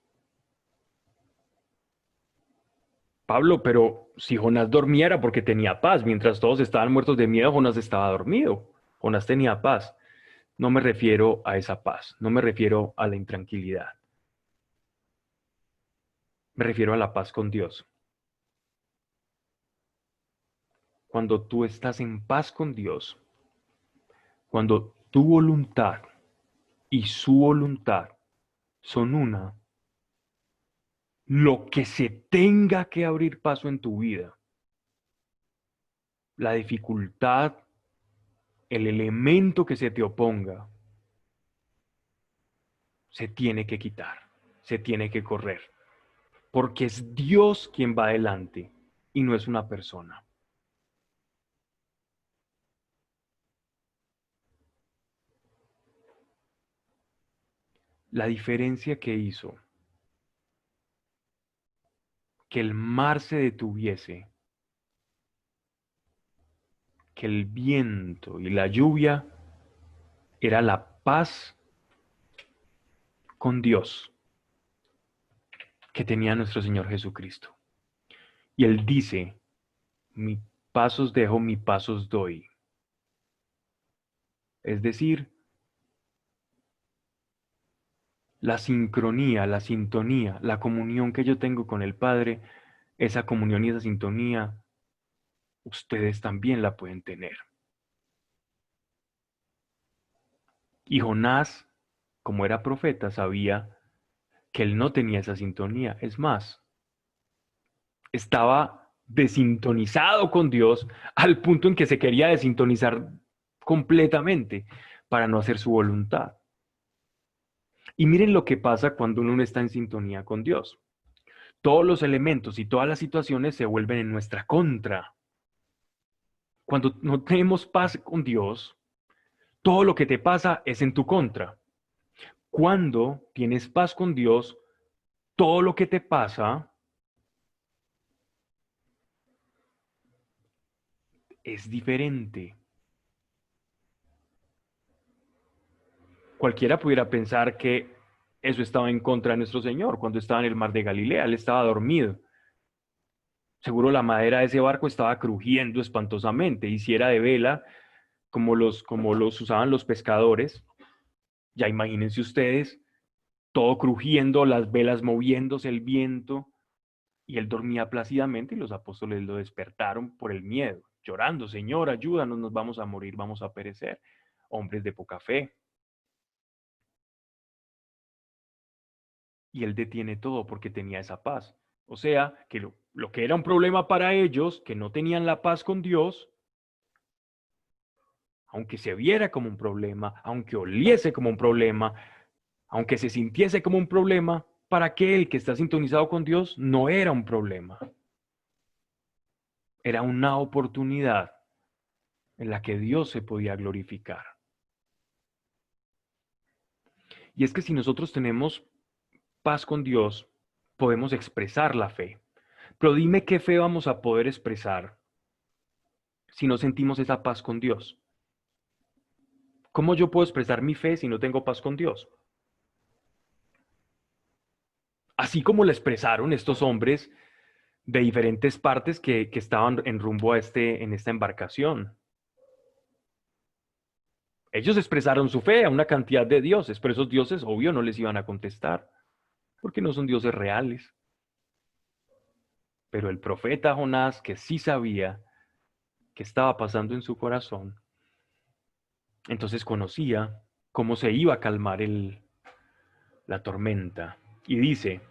Pablo, pero si Jonás dormía era porque tenía paz. Mientras todos estaban muertos de miedo, Jonás estaba dormido. Jonás tenía paz. No me refiero a esa paz, no me refiero a la intranquilidad. Me refiero a la paz con Dios. Cuando tú estás en paz con Dios, cuando tu voluntad y su voluntad son una, lo que se tenga que abrir paso en tu vida, la dificultad, el elemento que se te oponga, se tiene que quitar, se tiene que correr, porque es Dios quien va adelante y no es una persona. La diferencia que hizo que el mar se detuviese, que el viento y la lluvia era la paz con Dios que tenía nuestro Señor Jesucristo. Y Él dice, mi pasos dejo, mi pasos doy. Es decir, la sincronía, la sintonía, la comunión que yo tengo con el Padre, esa comunión y esa sintonía, ustedes también la pueden tener. Y Jonás, como era profeta, sabía que él no tenía esa sintonía. Es más, estaba desintonizado con Dios al punto en que se quería desintonizar completamente para no hacer su voluntad. Y miren lo que pasa cuando uno no está en sintonía con Dios. Todos los elementos y todas las situaciones se vuelven en nuestra contra. Cuando no tenemos paz con Dios, todo lo que te pasa es en tu contra. Cuando tienes paz con Dios, todo lo que te pasa es diferente. Cualquiera pudiera pensar que eso estaba en contra de nuestro Señor cuando estaba en el mar de Galilea. Él estaba dormido. Seguro la madera de ese barco estaba crujiendo espantosamente. Y si era de vela, como los usaban los pescadores, ya imagínense ustedes, todo crujiendo, las velas moviéndose, el viento. Y él dormía plácidamente y los apóstoles lo despertaron por el miedo, llorando: Señor, ayúdanos, nos vamos a morir, vamos a perecer. Hombres de poca fe. Y él detiene todo porque tenía esa paz. O sea, que lo que era un problema para ellos, que no tenían la paz con Dios, aunque se viera como un problema, aunque oliese como un problema, aunque se sintiese como un problema, para aquel que está sintonizado con Dios no era un problema. Era una oportunidad en la que Dios se podía glorificar. Y es que si nosotros tenemos paz con Dios, podemos expresar la fe. Pero dime qué fe vamos a poder expresar si no sentimos esa paz con Dios. ¿Cómo yo puedo expresar mi fe si no tengo paz con Dios? Así como la expresaron estos hombres de diferentes partes que estaban en rumbo en esta embarcación. Ellos expresaron su fe a una cantidad de dioses, pero esos dioses, obvio, no les iban a contestar, porque no son dioses reales. Pero el profeta Jonás, que sí sabía qué estaba pasando en su corazón, entonces conocía cómo se iba a calmar la tormenta. Y dice: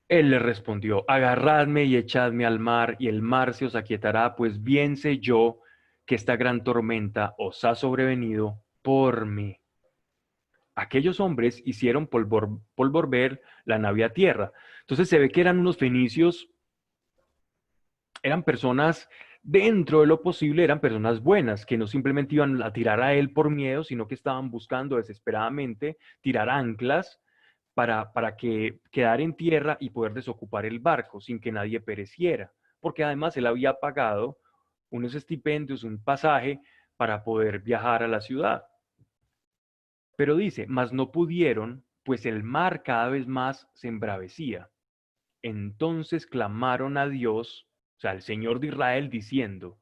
Él le respondió: agarradme y echadme al mar, y el mar se os aquietará, pues bien sé yo que esta gran tormenta os ha sobrevenido por mí. Aquellos hombres hicieron polvorber la nave a tierra. Entonces se ve que eran unos fenicios, eran personas dentro de lo posible, eran personas buenas, que no simplemente iban a tirar a él por miedo, sino que estaban buscando desesperadamente tirar anclas para que quedar en tierra y poder desocupar el barco sin que nadie pereciera, porque además él había pagado unos estipendios, un pasaje para poder viajar a la ciudad. Pero dice: mas no pudieron, pues el mar cada vez más se embravecía. Entonces clamaron a Dios, o sea, al Señor de Israel, diciendo: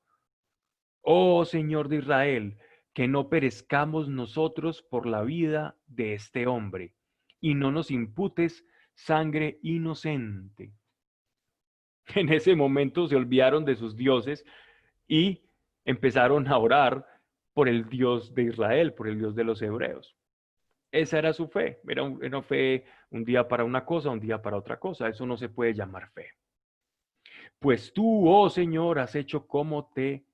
oh Señor de Israel, que no perezcamos nosotros por la vida de este hombre, y no nos imputes sangre inocente. En ese momento se olvidaron de sus dioses y empezaron a orar por el Dios de Israel, por el Dios de los hebreos. Esa era su fe. Era una fe un día para una cosa, un día para otra cosa. Eso no se puede llamar fe. Pues tú, oh Señor, has hecho como te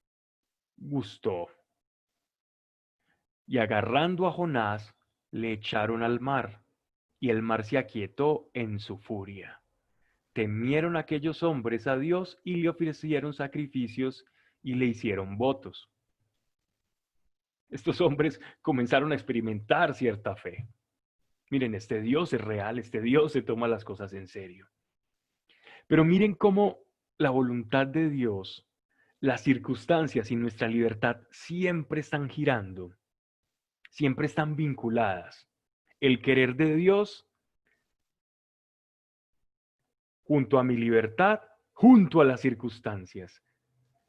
gustó. Y agarrando a Jonás, le echaron al mar, y el mar se aquietó en su furia. Temieron aquellos hombres a Dios y le ofrecieron sacrificios y le hicieron votos. Estos hombres comenzaron a experimentar cierta fe. Miren, este Dios es real, este Dios se toma las cosas en serio. Pero miren cómo la voluntad de Dios, las circunstancias y nuestra libertad siempre están girando, siempre están vinculadas. El querer de Dios junto a mi libertad, junto a las circunstancias.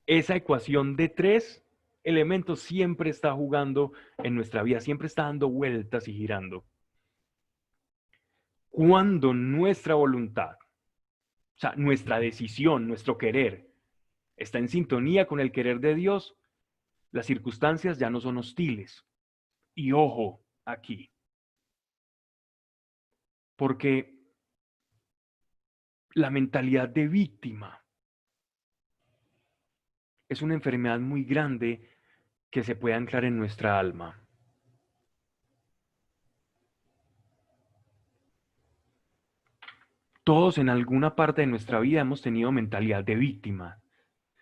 Esa ecuación de tres elemento siempre está jugando en nuestra vida, siempre está dando vueltas y girando. Cuando nuestra voluntad, o sea, nuestra decisión, nuestro querer, está en sintonía con el querer de Dios, las circunstancias ya no son hostiles. Y ojo aquí, porque la mentalidad de víctima es una enfermedad muy grande que se puede anclar en nuestra alma. Todos en alguna parte de nuestra vida hemos tenido mentalidad de víctima,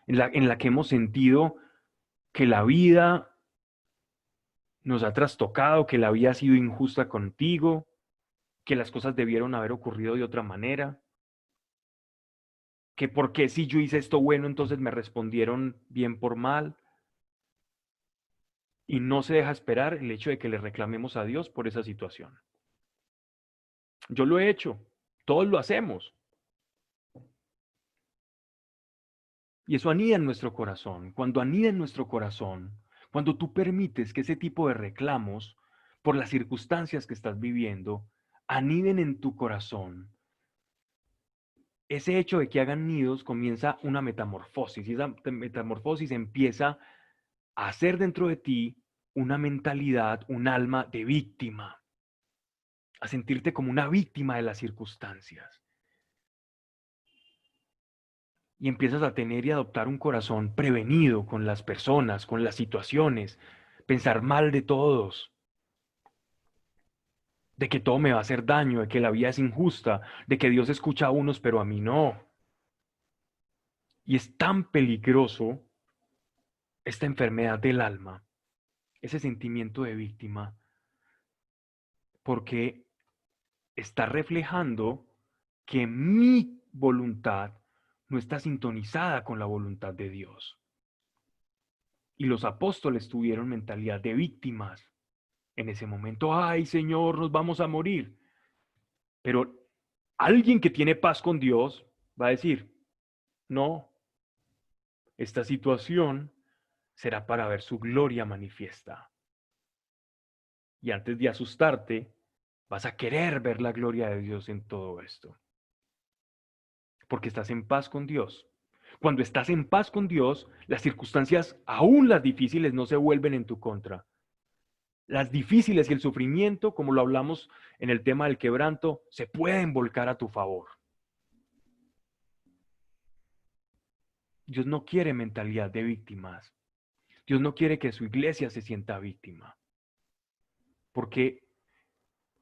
en la que hemos sentido que la vida nos ha trastocado, que la vida ha sido injusta contigo, que las cosas debieron haber ocurrido de otra manera, que por qué si yo hice esto bueno, entonces me respondieron bien por mal, y no se deja esperar el hecho de que le reclamemos a Dios por esa situación. Yo lo he hecho, todos lo hacemos, y eso anida en nuestro corazón. Cuando anida en nuestro corazón, cuando tú permites que ese tipo de reclamos por las circunstancias que estás viviendo aniden en tu corazón, ese hecho de que hagan nidos comienza una metamorfosis, y esa metamorfosis empieza a hacer dentro de ti una mentalidad, un alma de víctima, a sentirte como una víctima de las circunstancias. Y empiezas a tener y adoptar un corazón prevenido con las personas, con las situaciones, pensar mal de todos, de que todo me va a hacer daño, de que la vida es injusta, de que Dios escucha a unos pero a mí no. Y es tan peligroso esta enfermedad del alma, ese sentimiento de víctima, porque está reflejando que mi voluntad no está sintonizada con la voluntad de Dios. Y los apóstoles tuvieron mentalidad de víctimas en ese momento. Ay, Señor, nos vamos a morir. Pero alguien que tiene paz con Dios va a decir, no, esta situación será para ver su gloria manifiesta. Y antes de asustarte, vas a querer ver la gloria de Dios en todo esto. Porque estás en paz con Dios. Cuando estás en paz con Dios, las circunstancias, aún las difíciles, no se vuelven en tu contra. Las difíciles y el sufrimiento, como lo hablamos en el tema del quebranto, se pueden volcar a tu favor. Dios no quiere mentalidad de víctimas. Dios no quiere que su iglesia se sienta víctima. Porque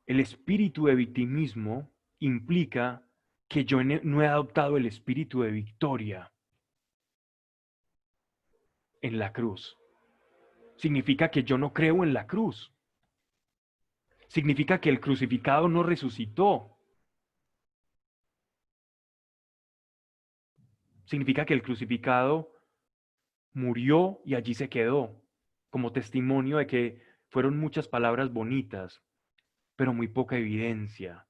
el espíritu de victimismo implica que yo no he adoptado el espíritu de victoria en la cruz. Significa que yo no creo en la cruz. Significa que el crucificado no resucitó. Significa que el crucificado murió y allí se quedó, como testimonio de que fueron muchas palabras bonitas, pero muy poca evidencia.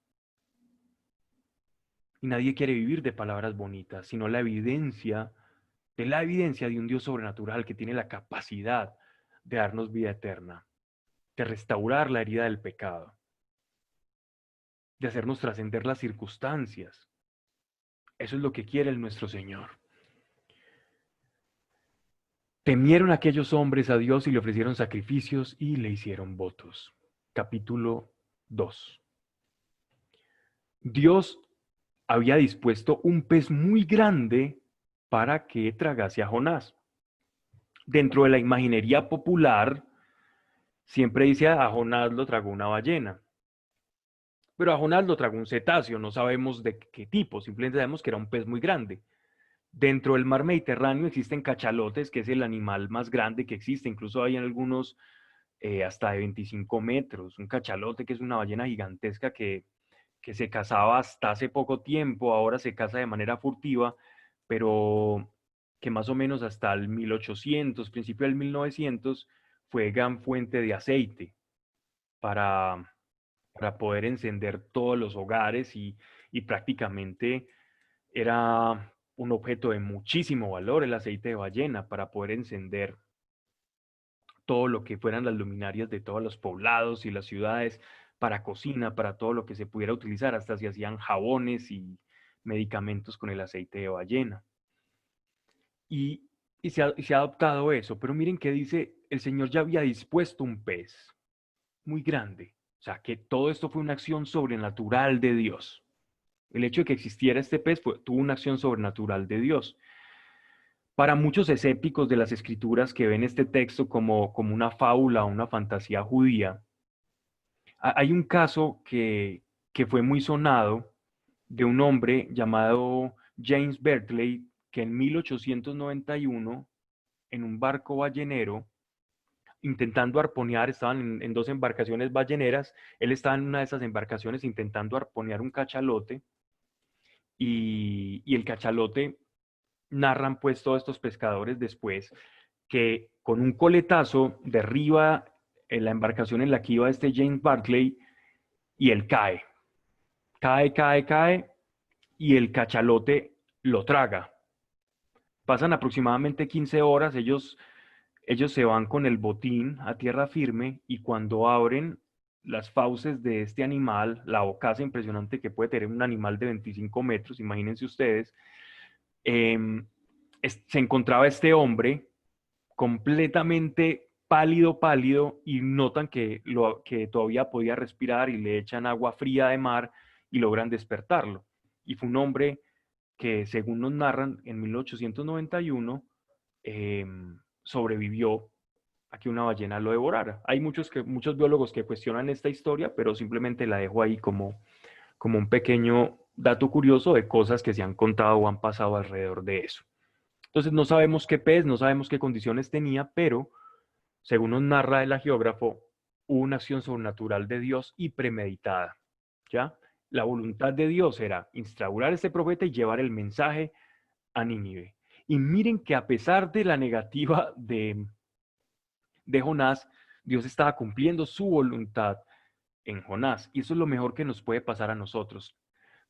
Y nadie quiere vivir de palabras bonitas, sino la evidencia de un Dios sobrenatural que tiene la capacidad de darnos vida eterna, de restaurar la herida del pecado, de hacernos trascender las circunstancias. Eso es lo que quiere nuestro Señor. Temieron aquellos hombres a Dios y le ofrecieron sacrificios y le hicieron votos. Capítulo 2. Dios había dispuesto un pez muy grande para que tragase a Jonás. Dentro de la imaginería popular, siempre dice a Jonás lo tragó una ballena. Pero a Jonás lo tragó un cetáceo, no sabemos de qué tipo, simplemente sabemos que era un pez muy grande. Dentro del mar Mediterráneo existen cachalotes, que es el animal más grande que existe, incluso hay algunos hasta de 25 metros, un cachalote que es una ballena gigantesca que se cazaba hasta hace poco tiempo, ahora se caza de manera furtiva, pero que más o menos hasta el 1800, principio del 1900, fue gran fuente de aceite para, para poder encender todos los hogares y prácticamente era un objeto de muchísimo valor el aceite de ballena para poder encender. todo lo que fueran las luminarias de todos los poblados y las ciudades, para cocina, para todo lo que se pudiera utilizar, hasta se hacían jabones y medicamentos con el aceite de ballena. Y, y se ha adoptado eso, pero miren que dice, el Señor ya había dispuesto un pez muy grande, o sea, que todo esto fue una acción sobrenatural de Dios. El hecho de que existiera este pez tuvo una acción sobrenatural de Dios. Para muchos escépticos de las escrituras que ven este texto como una fábula o una fantasía judía, hay un caso que fue muy sonado de un hombre llamado James Berkeley, que en 1891, en un barco ballenero, intentando arponear, estaban en dos embarcaciones balleneras, él estaba en una de esas embarcaciones intentando arponear un cachalote, y el cachalote, narran pues todos estos pescadores después, que con un coletazo derriba la embarcación en la que iba este James Barclay, y él cae, y el cachalote lo traga. Pasan aproximadamente 15 horas, ellos se van con el botín a tierra firme, y cuando abren las fauces de este animal, la bocaza impresionante que puede tener un animal de 25 metros, imagínense ustedes, eh, se encontraba este hombre completamente pálido, y notan que todavía podía respirar, y le echan agua fría de mar y logran despertarlo. Y fue un hombre que, según nos narran, en 1891 eh, sobrevivió a que una ballena lo devorara. Hay muchos biólogos que cuestionan esta historia, pero simplemente la dejo ahí como un pequeño dato curioso de cosas que se han contado o han pasado alrededor de eso. Entonces no sabemos qué pez, no sabemos qué condiciones tenía, pero según nos narra el geógrafo, hubo una acción sobrenatural de Dios y premeditada. ¿Ya? La voluntad de Dios era instaurar este profeta y llevar el mensaje a Nínive. Y miren que, a pesar de la negativa de Jonás, Dios estaba cumpliendo su voluntad en Jonás. Y eso es lo mejor que nos puede pasar a nosotros.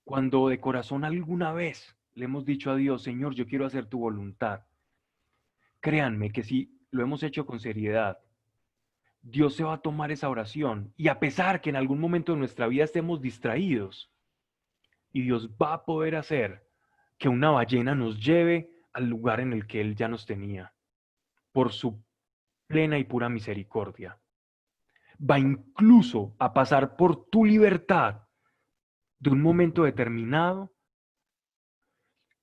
Cuando de corazón alguna vez le hemos dicho a Dios: Señor, yo quiero hacer tu voluntad, créanme que si lo hemos hecho con seriedad, Dios se va a tomar esa oración, y a pesar que en algún momento de nuestra vida estemos distraídos, y Dios va a poder hacer que una ballena nos lleve al lugar en el que Él ya nos tenía, por su plena y pura misericordia. Va incluso a pasar por tu libertad de un momento determinado,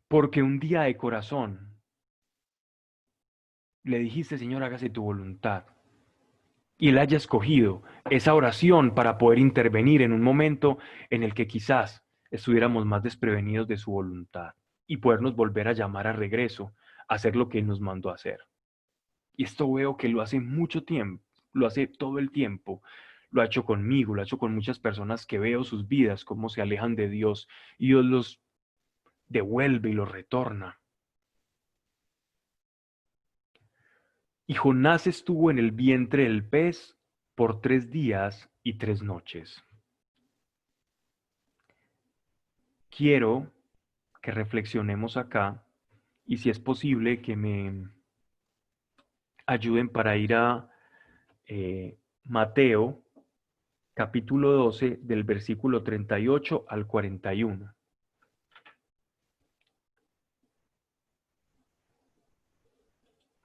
porque un día de corazón le dijiste: Señor, hágase tu voluntad. Y Él haya escogido esa oración para poder intervenir en un momento en el que quizás estuviéramos más desprevenidos de su voluntad, y podernos volver a llamar a regreso, a hacer lo que Él nos mandó a hacer. Y esto veo que lo hace mucho tiempo, lo hace todo el tiempo. Lo ha hecho conmigo, lo ha hecho con muchas personas que veo sus vidas, cómo se alejan de Dios, y Dios los devuelve y los retorna. Y Jonás estuvo en el vientre del pez por 3 días y 3 noches. Quiero que reflexionemos acá, y si es posible que me ayuden para ir a Mateo capítulo 12 del versículo 38 al 41.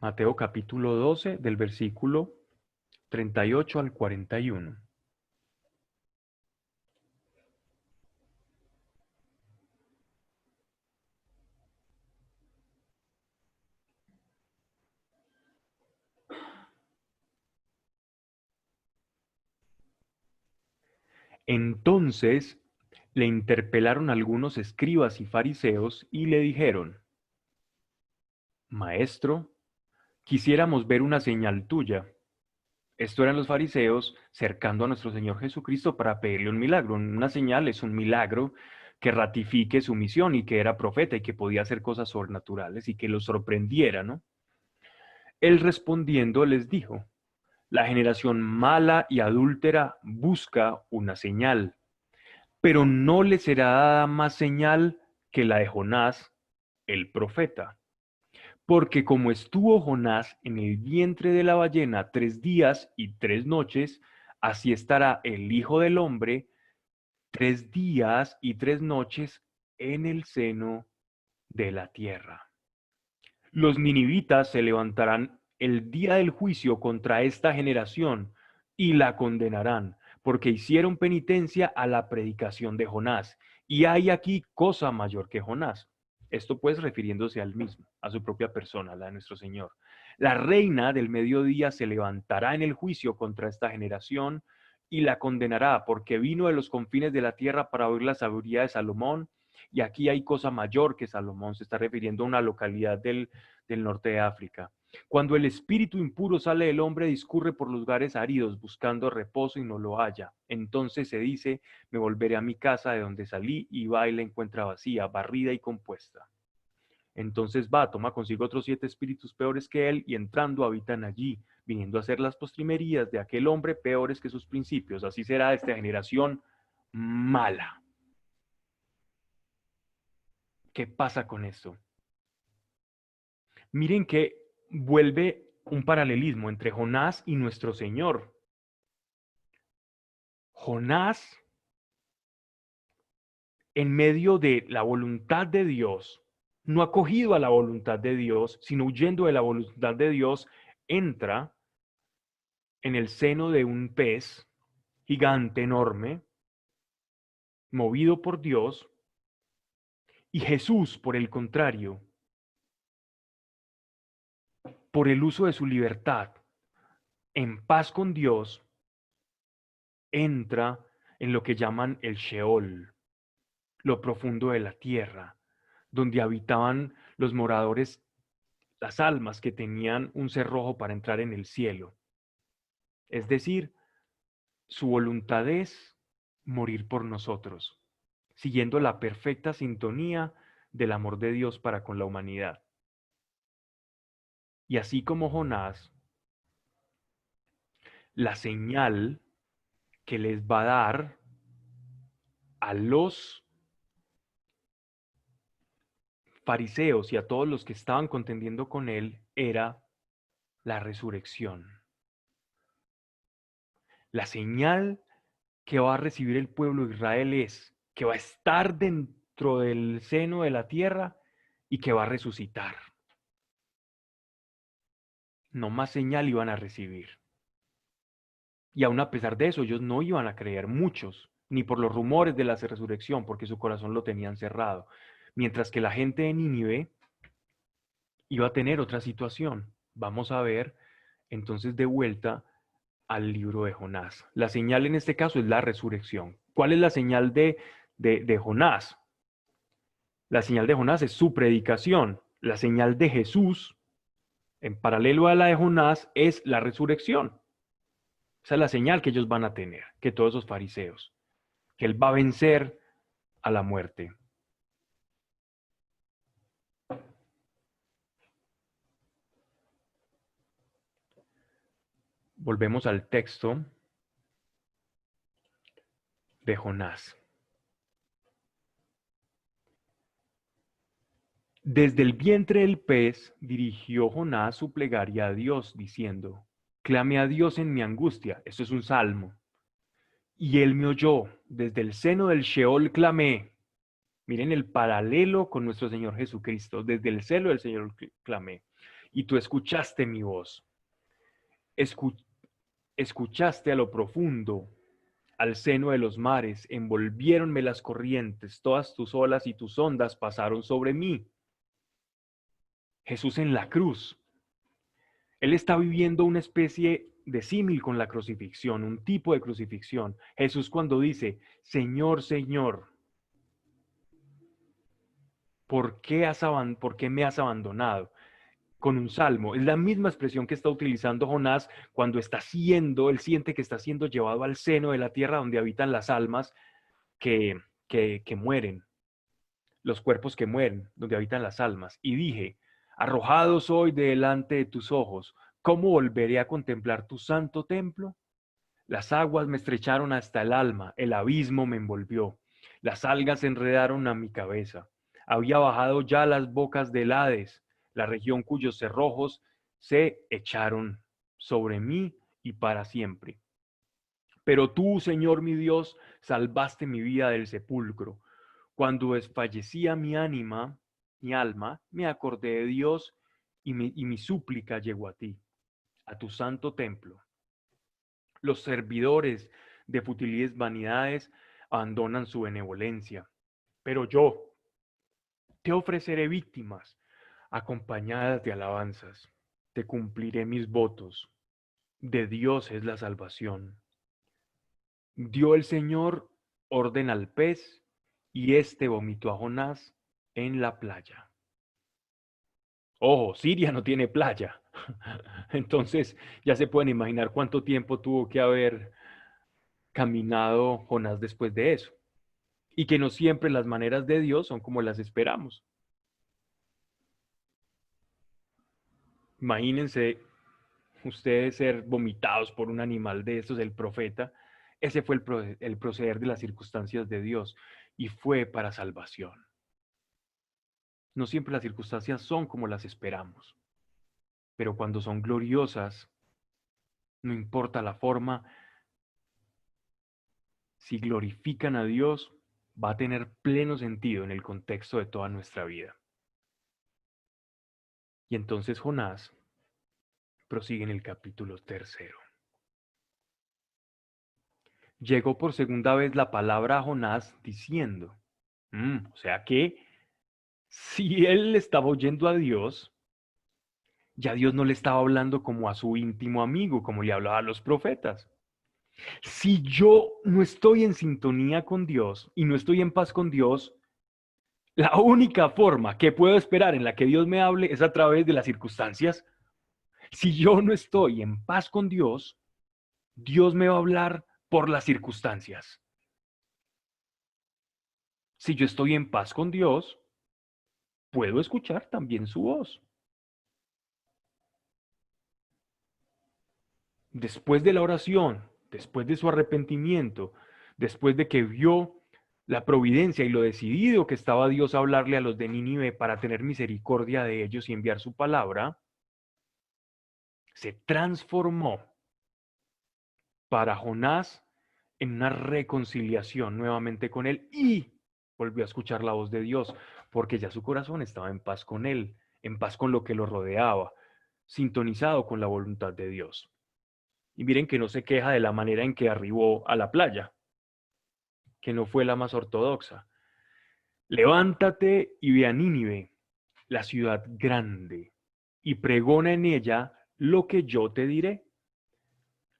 Mateo capítulo 12 del versículo 38 al 41. Entonces le interpelaron algunos escribas y fariseos y le dijeron: Maestro, quisiéramos ver una señal tuya. Esto eran los fariseos cercando a nuestro Señor Jesucristo para pedirle un milagro. Una señal es un milagro que ratifique su misión, y que era profeta y que podía hacer cosas sobrenaturales y que los sorprendiera, ¿no? Él, respondiendo, les dijo: La generación mala y adúltera busca una señal, pero no le será dada más señal que la de Jonás, el profeta. Porque como estuvo Jonás en el vientre de la ballena 3 días y 3 noches, así estará el Hijo del Hombre 3 días y 3 noches en el seno de la tierra. Los ninivitas se levantarán el día del juicio contra esta generación y la condenarán, porque hicieron penitencia a la predicación de Jonás. Y hay aquí cosa mayor que Jonás. Esto pues refiriéndose al mismo, a su propia persona, la de nuestro Señor. La reina del mediodía se levantará en el juicio contra esta generación y la condenará, porque vino de los confines de la tierra para oír la sabiduría de Salomón. Y aquí hay cosa mayor que Salomón. Se está refiriendo a una localidad del norte de África. Cuando el espíritu impuro sale del hombre, discurre por lugares áridos buscando reposo y no lo halla. Entonces se dice, me volveré a mi casa de donde salí, y va y la encuentra vacía, barrida y compuesta. Entonces va, toma consigo otros 7 espíritus peores que él, y entrando habitan allí, viniendo a ser las postrimerías de aquel hombre peores que sus principios. Así será esta generación mala. ¿Qué pasa con esto? Miren que vuelve un paralelismo entre Jonás y nuestro Señor. Jonás, en medio de la voluntad de Dios, no acogido a la voluntad de Dios, sino huyendo de la voluntad de Dios, entra en el seno de un pez gigante, enorme, movido por Dios, y Jesús, por el contrario, por el uso de su libertad, en paz con Dios, entra en lo que llaman el Sheol, lo profundo de la tierra, donde habitaban los moradores, las almas que tenían un cerrojo para entrar en el cielo. Es decir, su voluntad es morir por nosotros, siguiendo la perfecta sintonía del amor de Dios para con la humanidad. Y así como Jonás, la señal que les va a dar a los fariseos y a todos los que estaban contendiendo con él era la resurrección. La señal que va a recibir el pueblo de Israel es que va a estar dentro del seno de la tierra y que va a resucitar. No más señal iban a recibir. Y aún a pesar de eso, ellos no iban a creer, muchos, ni por los rumores de la resurrección, porque su corazón lo tenían cerrado. Mientras que la gente de Nínive iba a tener otra situación. Vamos a ver entonces de vuelta al libro de Jonás. La señal en este caso es la resurrección. ¿Cuál es la señal de Jonás? La señal de Jonás es su predicación. La señal de Jesús, en paralelo a la de Jonás, es la resurrección. Esa es la señal que ellos van a tener, que todos esos fariseos, que él va a vencer a la muerte. Volvemos al texto de Jonás. Desde el vientre del pez dirigió Jonás su plegaria a Dios, diciendo, clame a Dios en mi angustia. Esto es un salmo. Y él me oyó, desde el seno del Sheol clamé. Miren el paralelo con nuestro Señor Jesucristo. Desde el seno del Señor clamé. Y tú escuchaste mi voz. Escuchaste a lo profundo, al seno de los mares. Envolviéronme las corrientes. Todas tus olas y tus ondas pasaron sobre mí. Jesús en la cruz. Él está viviendo una especie de símil con la crucifixión, un tipo de crucifixión. Jesús cuando dice, Señor, Señor, ¿por qué me has abandonado? Con un salmo. Es la misma expresión que está utilizando Jonás cuando él siente que está siendo llevado al seno de la tierra donde habitan las almas que mueren, los cuerpos que mueren, donde habitan las almas. Y dije, arrojado soy delante de tus ojos, ¿cómo volveré a contemplar tu santo templo? Las aguas me estrecharon hasta el alma, el abismo me envolvió, las algas se enredaron a mi cabeza. Había bajado ya las bocas del Hades, la región cuyos cerrojos se echaron sobre mí y para siempre. Pero tú, Señor mi Dios, salvaste mi vida del sepulcro. Cuando desfallecía mi alma, me acordé de Dios y mi súplica llegó a ti, a tu santo templo. Los servidores de futiles vanidades abandonan su benevolencia, pero yo te ofreceré víctimas acompañadas de alabanzas. Te cumpliré mis votos. De Dios es la salvación. Dio el Señor orden al pez y éste vomitó a Jonás en la playa. Ojo, Siria no tiene playa. Entonces ya se pueden imaginar cuánto tiempo tuvo que haber caminado Jonás después de eso. Y que no siempre las maneras de Dios son como las esperamos. Imagínense ustedes ser vomitados por un animal de estos, el profeta. Ese fue el proceder de las circunstancias de Dios y fue para salvación. No siempre las circunstancias son como las esperamos, pero cuando son gloriosas, no importa la forma, si glorifican a Dios, va a tener pleno sentido en el contexto de toda nuestra vida. Y entonces Jonás prosigue en el capítulo 3. Llegó por segunda vez la palabra a Jonás diciendo, o sea que si él estaba oyendo a Dios, ya Dios no le estaba hablando como a su íntimo amigo, como le hablaba a los profetas. Si yo no estoy en sintonía con Dios y no estoy en paz con Dios, la única forma que puedo esperar en la que Dios me hable es a través de las circunstancias. Si yo no estoy en paz con Dios, Dios me va a hablar por las circunstancias. Si yo estoy en paz con Dios, puedo escuchar también su voz. Después de la oración, después de su arrepentimiento, después de que vio la providencia y lo decidido que estaba Dios a hablarle a los de Nínive para tener misericordia de ellos y enviar su palabra, se transformó para Jonás en una reconciliación nuevamente con él y volvió a escuchar la voz de Dios, porque ya su corazón estaba en paz con él, en paz con lo que lo rodeaba, sintonizado con la voluntad de Dios. Y miren que no se queja de la manera en que arribó a la playa, que no fue la más ortodoxa. Levántate y ve a Nínive, la ciudad grande, y pregona en ella lo que yo te diré.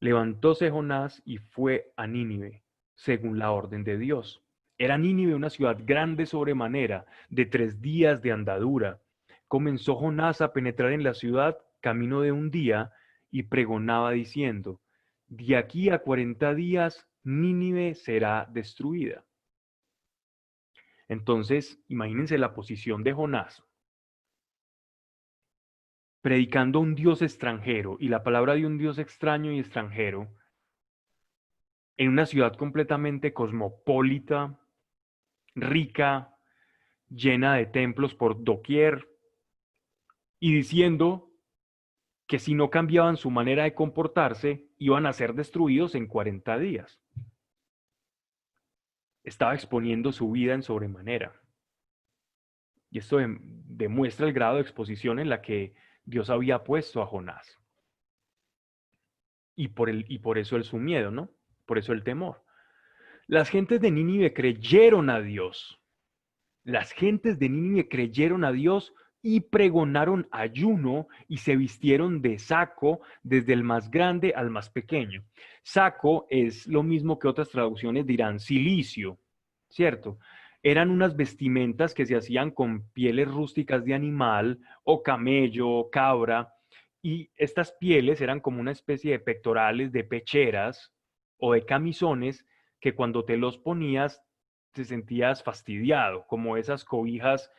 Levantóse Jonás y fue a Nínive, según la orden de Dios. Era Nínive una ciudad grande sobremanera, de 3 días de andadura. Comenzó Jonás a penetrar en la ciudad camino de un día y pregonaba diciendo, de aquí a 40 días Nínive será destruida. Entonces, imagínense la posición de Jonás, predicando a un Dios extranjero y la palabra de un Dios extraño y extranjero, en una ciudad completamente cosmopolita, rica, llena de templos por doquier, y diciendo que si no cambiaban su manera de comportarse, iban a ser destruidos en 40 días. Estaba exponiendo su vida en sobremanera. Y esto demuestra el grado de exposición en la que Dios había puesto a Jonás. Y por eso su miedo, ¿no? Por eso el temor. Las gentes de Nínive creyeron a Dios. Las gentes de Nínive creyeron a Dios y pregonaron ayuno y se vistieron de saco desde el más grande al más pequeño. Saco es lo mismo que otras traducciones dirán cilicio, ¿cierto? Eran unas vestimentas que se hacían con pieles rústicas de animal o camello, cabra, y estas pieles eran como una especie de pectorales, de pecheras o de camisones que cuando te los ponías te sentías fastidiado, como esas cobijas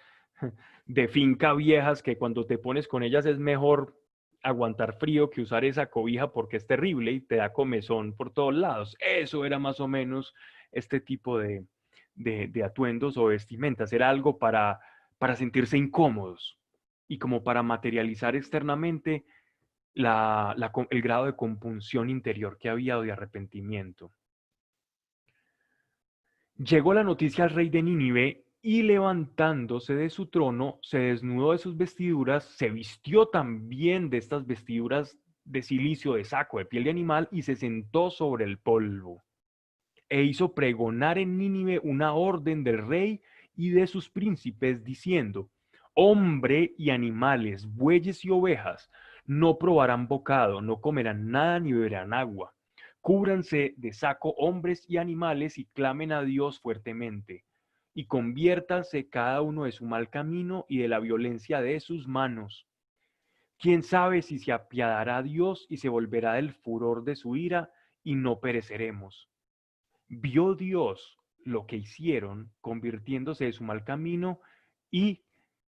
de finca viejas que cuando te pones con ellas es mejor aguantar frío que usar esa cobija porque es terrible y te da comezón por todos lados. Eso era más o menos este tipo de atuendos o vestimentas. Era algo para sentirse incómodos. y como para materializar externamente el grado de compunción interior que había o de arrepentimiento. Llegó la noticia al rey de Nínive y levantándose de su trono, se desnudó de sus vestiduras, se vistió también de estas vestiduras de cilicio, de saco, de piel de animal, y se sentó sobre el polvo. E hizo pregonar en Nínive una orden del rey y de sus príncipes, diciendo: hombre y animales, bueyes y ovejas, no probarán bocado, no comerán nada ni beberán agua. Cúbranse de saco hombres y animales y clamen a Dios fuertemente, y conviértanse cada uno de su mal camino y de la violencia de sus manos. ¿Quién sabe si se apiadará Dios y se volverá del furor de su ira y no pereceremos? Vio Dios lo que hicieron, convirtiéndose de su mal camino, y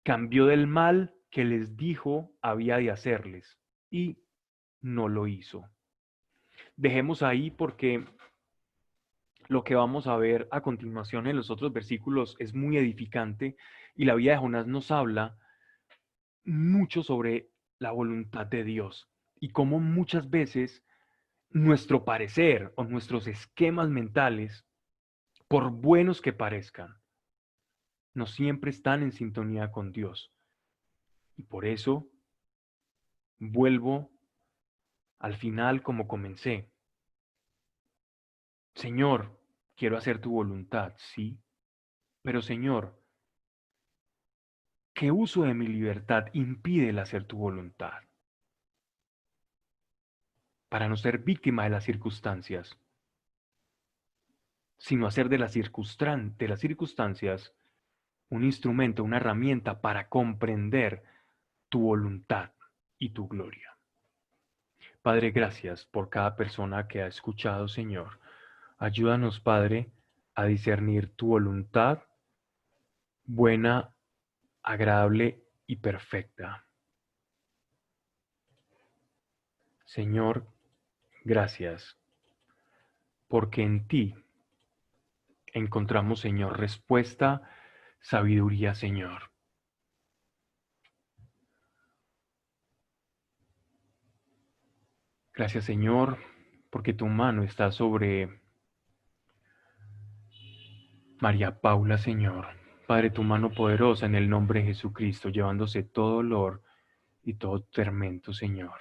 cambió del mal que les dijo había de hacerles, y no lo hizo. Dejemos ahí porque lo que vamos a ver a continuación en los otros versículos es muy edificante, y la vida de Jonás nos habla mucho sobre la voluntad de Dios y cómo muchas veces nuestro parecer o nuestros esquemas mentales, por buenos que parezcan, no siempre están en sintonía con Dios. Y por eso vuelvo al final como comencé. Señor, quiero hacer tu voluntad, sí, pero Señor, ¿qué uso de mi libertad impide el hacer tu voluntad? Para no ser víctima de las circunstancias, sino hacer de las circunstancias un instrumento, una herramienta para comprender tu voluntad y tu gloria. Padre, gracias por cada persona que ha escuchado, Señor. Ayúdanos, Padre, a discernir tu voluntad buena, agradable y perfecta. Señor, gracias, porque en ti encontramos, Señor, respuesta, sabiduría, Señor. Gracias, Señor, porque tu mano está sobre María Paula, Señor. Padre, tu mano poderosa en el nombre de Jesucristo, llevándose todo dolor y todo tormento, Señor.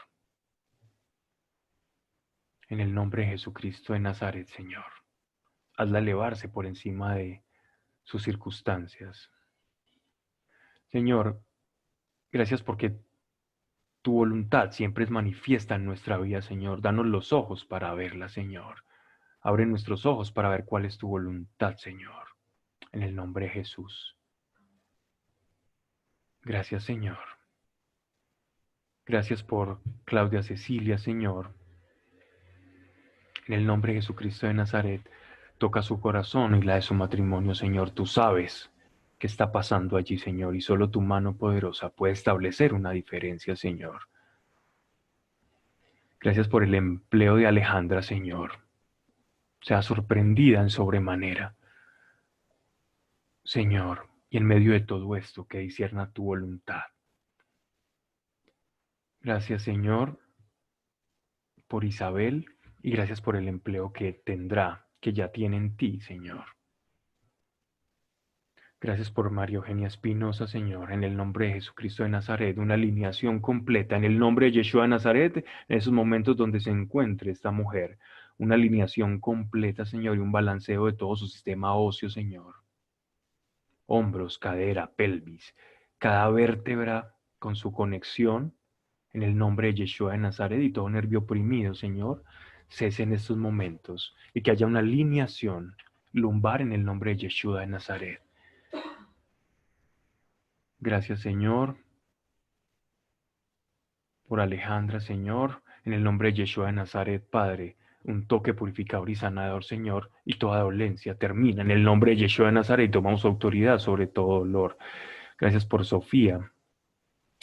En el nombre de Jesucristo de Nazaret, Señor. Hazla elevarse por encima de sus circunstancias. Señor, gracias porque tu voluntad siempre es manifiesta en nuestra vida, Señor. Danos los ojos para verla, Señor. Abre nuestros ojos para ver cuál es tu voluntad, Señor. En el nombre de Jesús. Gracias, Señor. Gracias por Claudia Cecilia, Señor. En el nombre de Jesucristo de Nazaret, toca su corazón y la de su matrimonio, Señor. Tú sabes qué está pasando allí, Señor, y solo tu mano poderosa puede establecer una diferencia, Señor. Gracias por el empleo de Alejandra, Señor. Sea sorprendida en sobremanera, Señor, y en medio de todo esto que discierna tu voluntad. Gracias, Señor, por Isabel, y gracias por el empleo que tendrá, que ya tiene en ti, Señor. Gracias por María Eugenia Espinosa, Señor, en el nombre de Jesucristo de Nazaret, una alineación completa, en el nombre de Yeshua de Nazaret, en esos momentos donde se encuentre esta mujer, una alineación completa, Señor, y un balanceo de todo su sistema óseo, Señor. Hombros, cadera, pelvis, cada vértebra con su conexión, en el nombre de Yeshua de Nazaret, y todo nervio oprimido, Señor, cese en estos momentos, y que haya una alineación lumbar en el nombre de Yeshua de Nazaret. Gracias, Señor, por Alejandra, Señor, en el nombre de Yeshua de Nazaret, Padre, un toque purificador y sanador, Señor, y toda dolencia termina en el nombre de Yeshua de Nazaret y tomamos autoridad sobre todo dolor. Gracias por Sofía,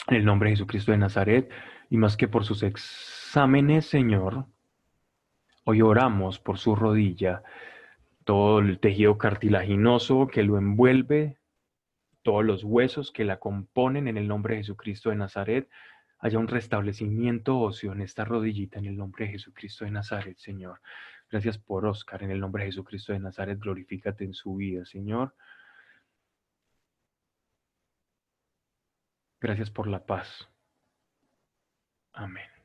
en el nombre de Jesucristo de Nazaret, y más que por sus exámenes, Señor, hoy oramos por su rodilla, todo el tejido cartilaginoso que lo envuelve, todos los huesos que la componen en el nombre de Jesucristo de Nazaret. Haya un restablecimiento óseo en esta rodillita en el nombre de Jesucristo de Nazaret, Señor. Gracias por Oscar, en el nombre de Jesucristo de Nazaret, glorifícate en su vida, Señor. Gracias por la paz. Amén.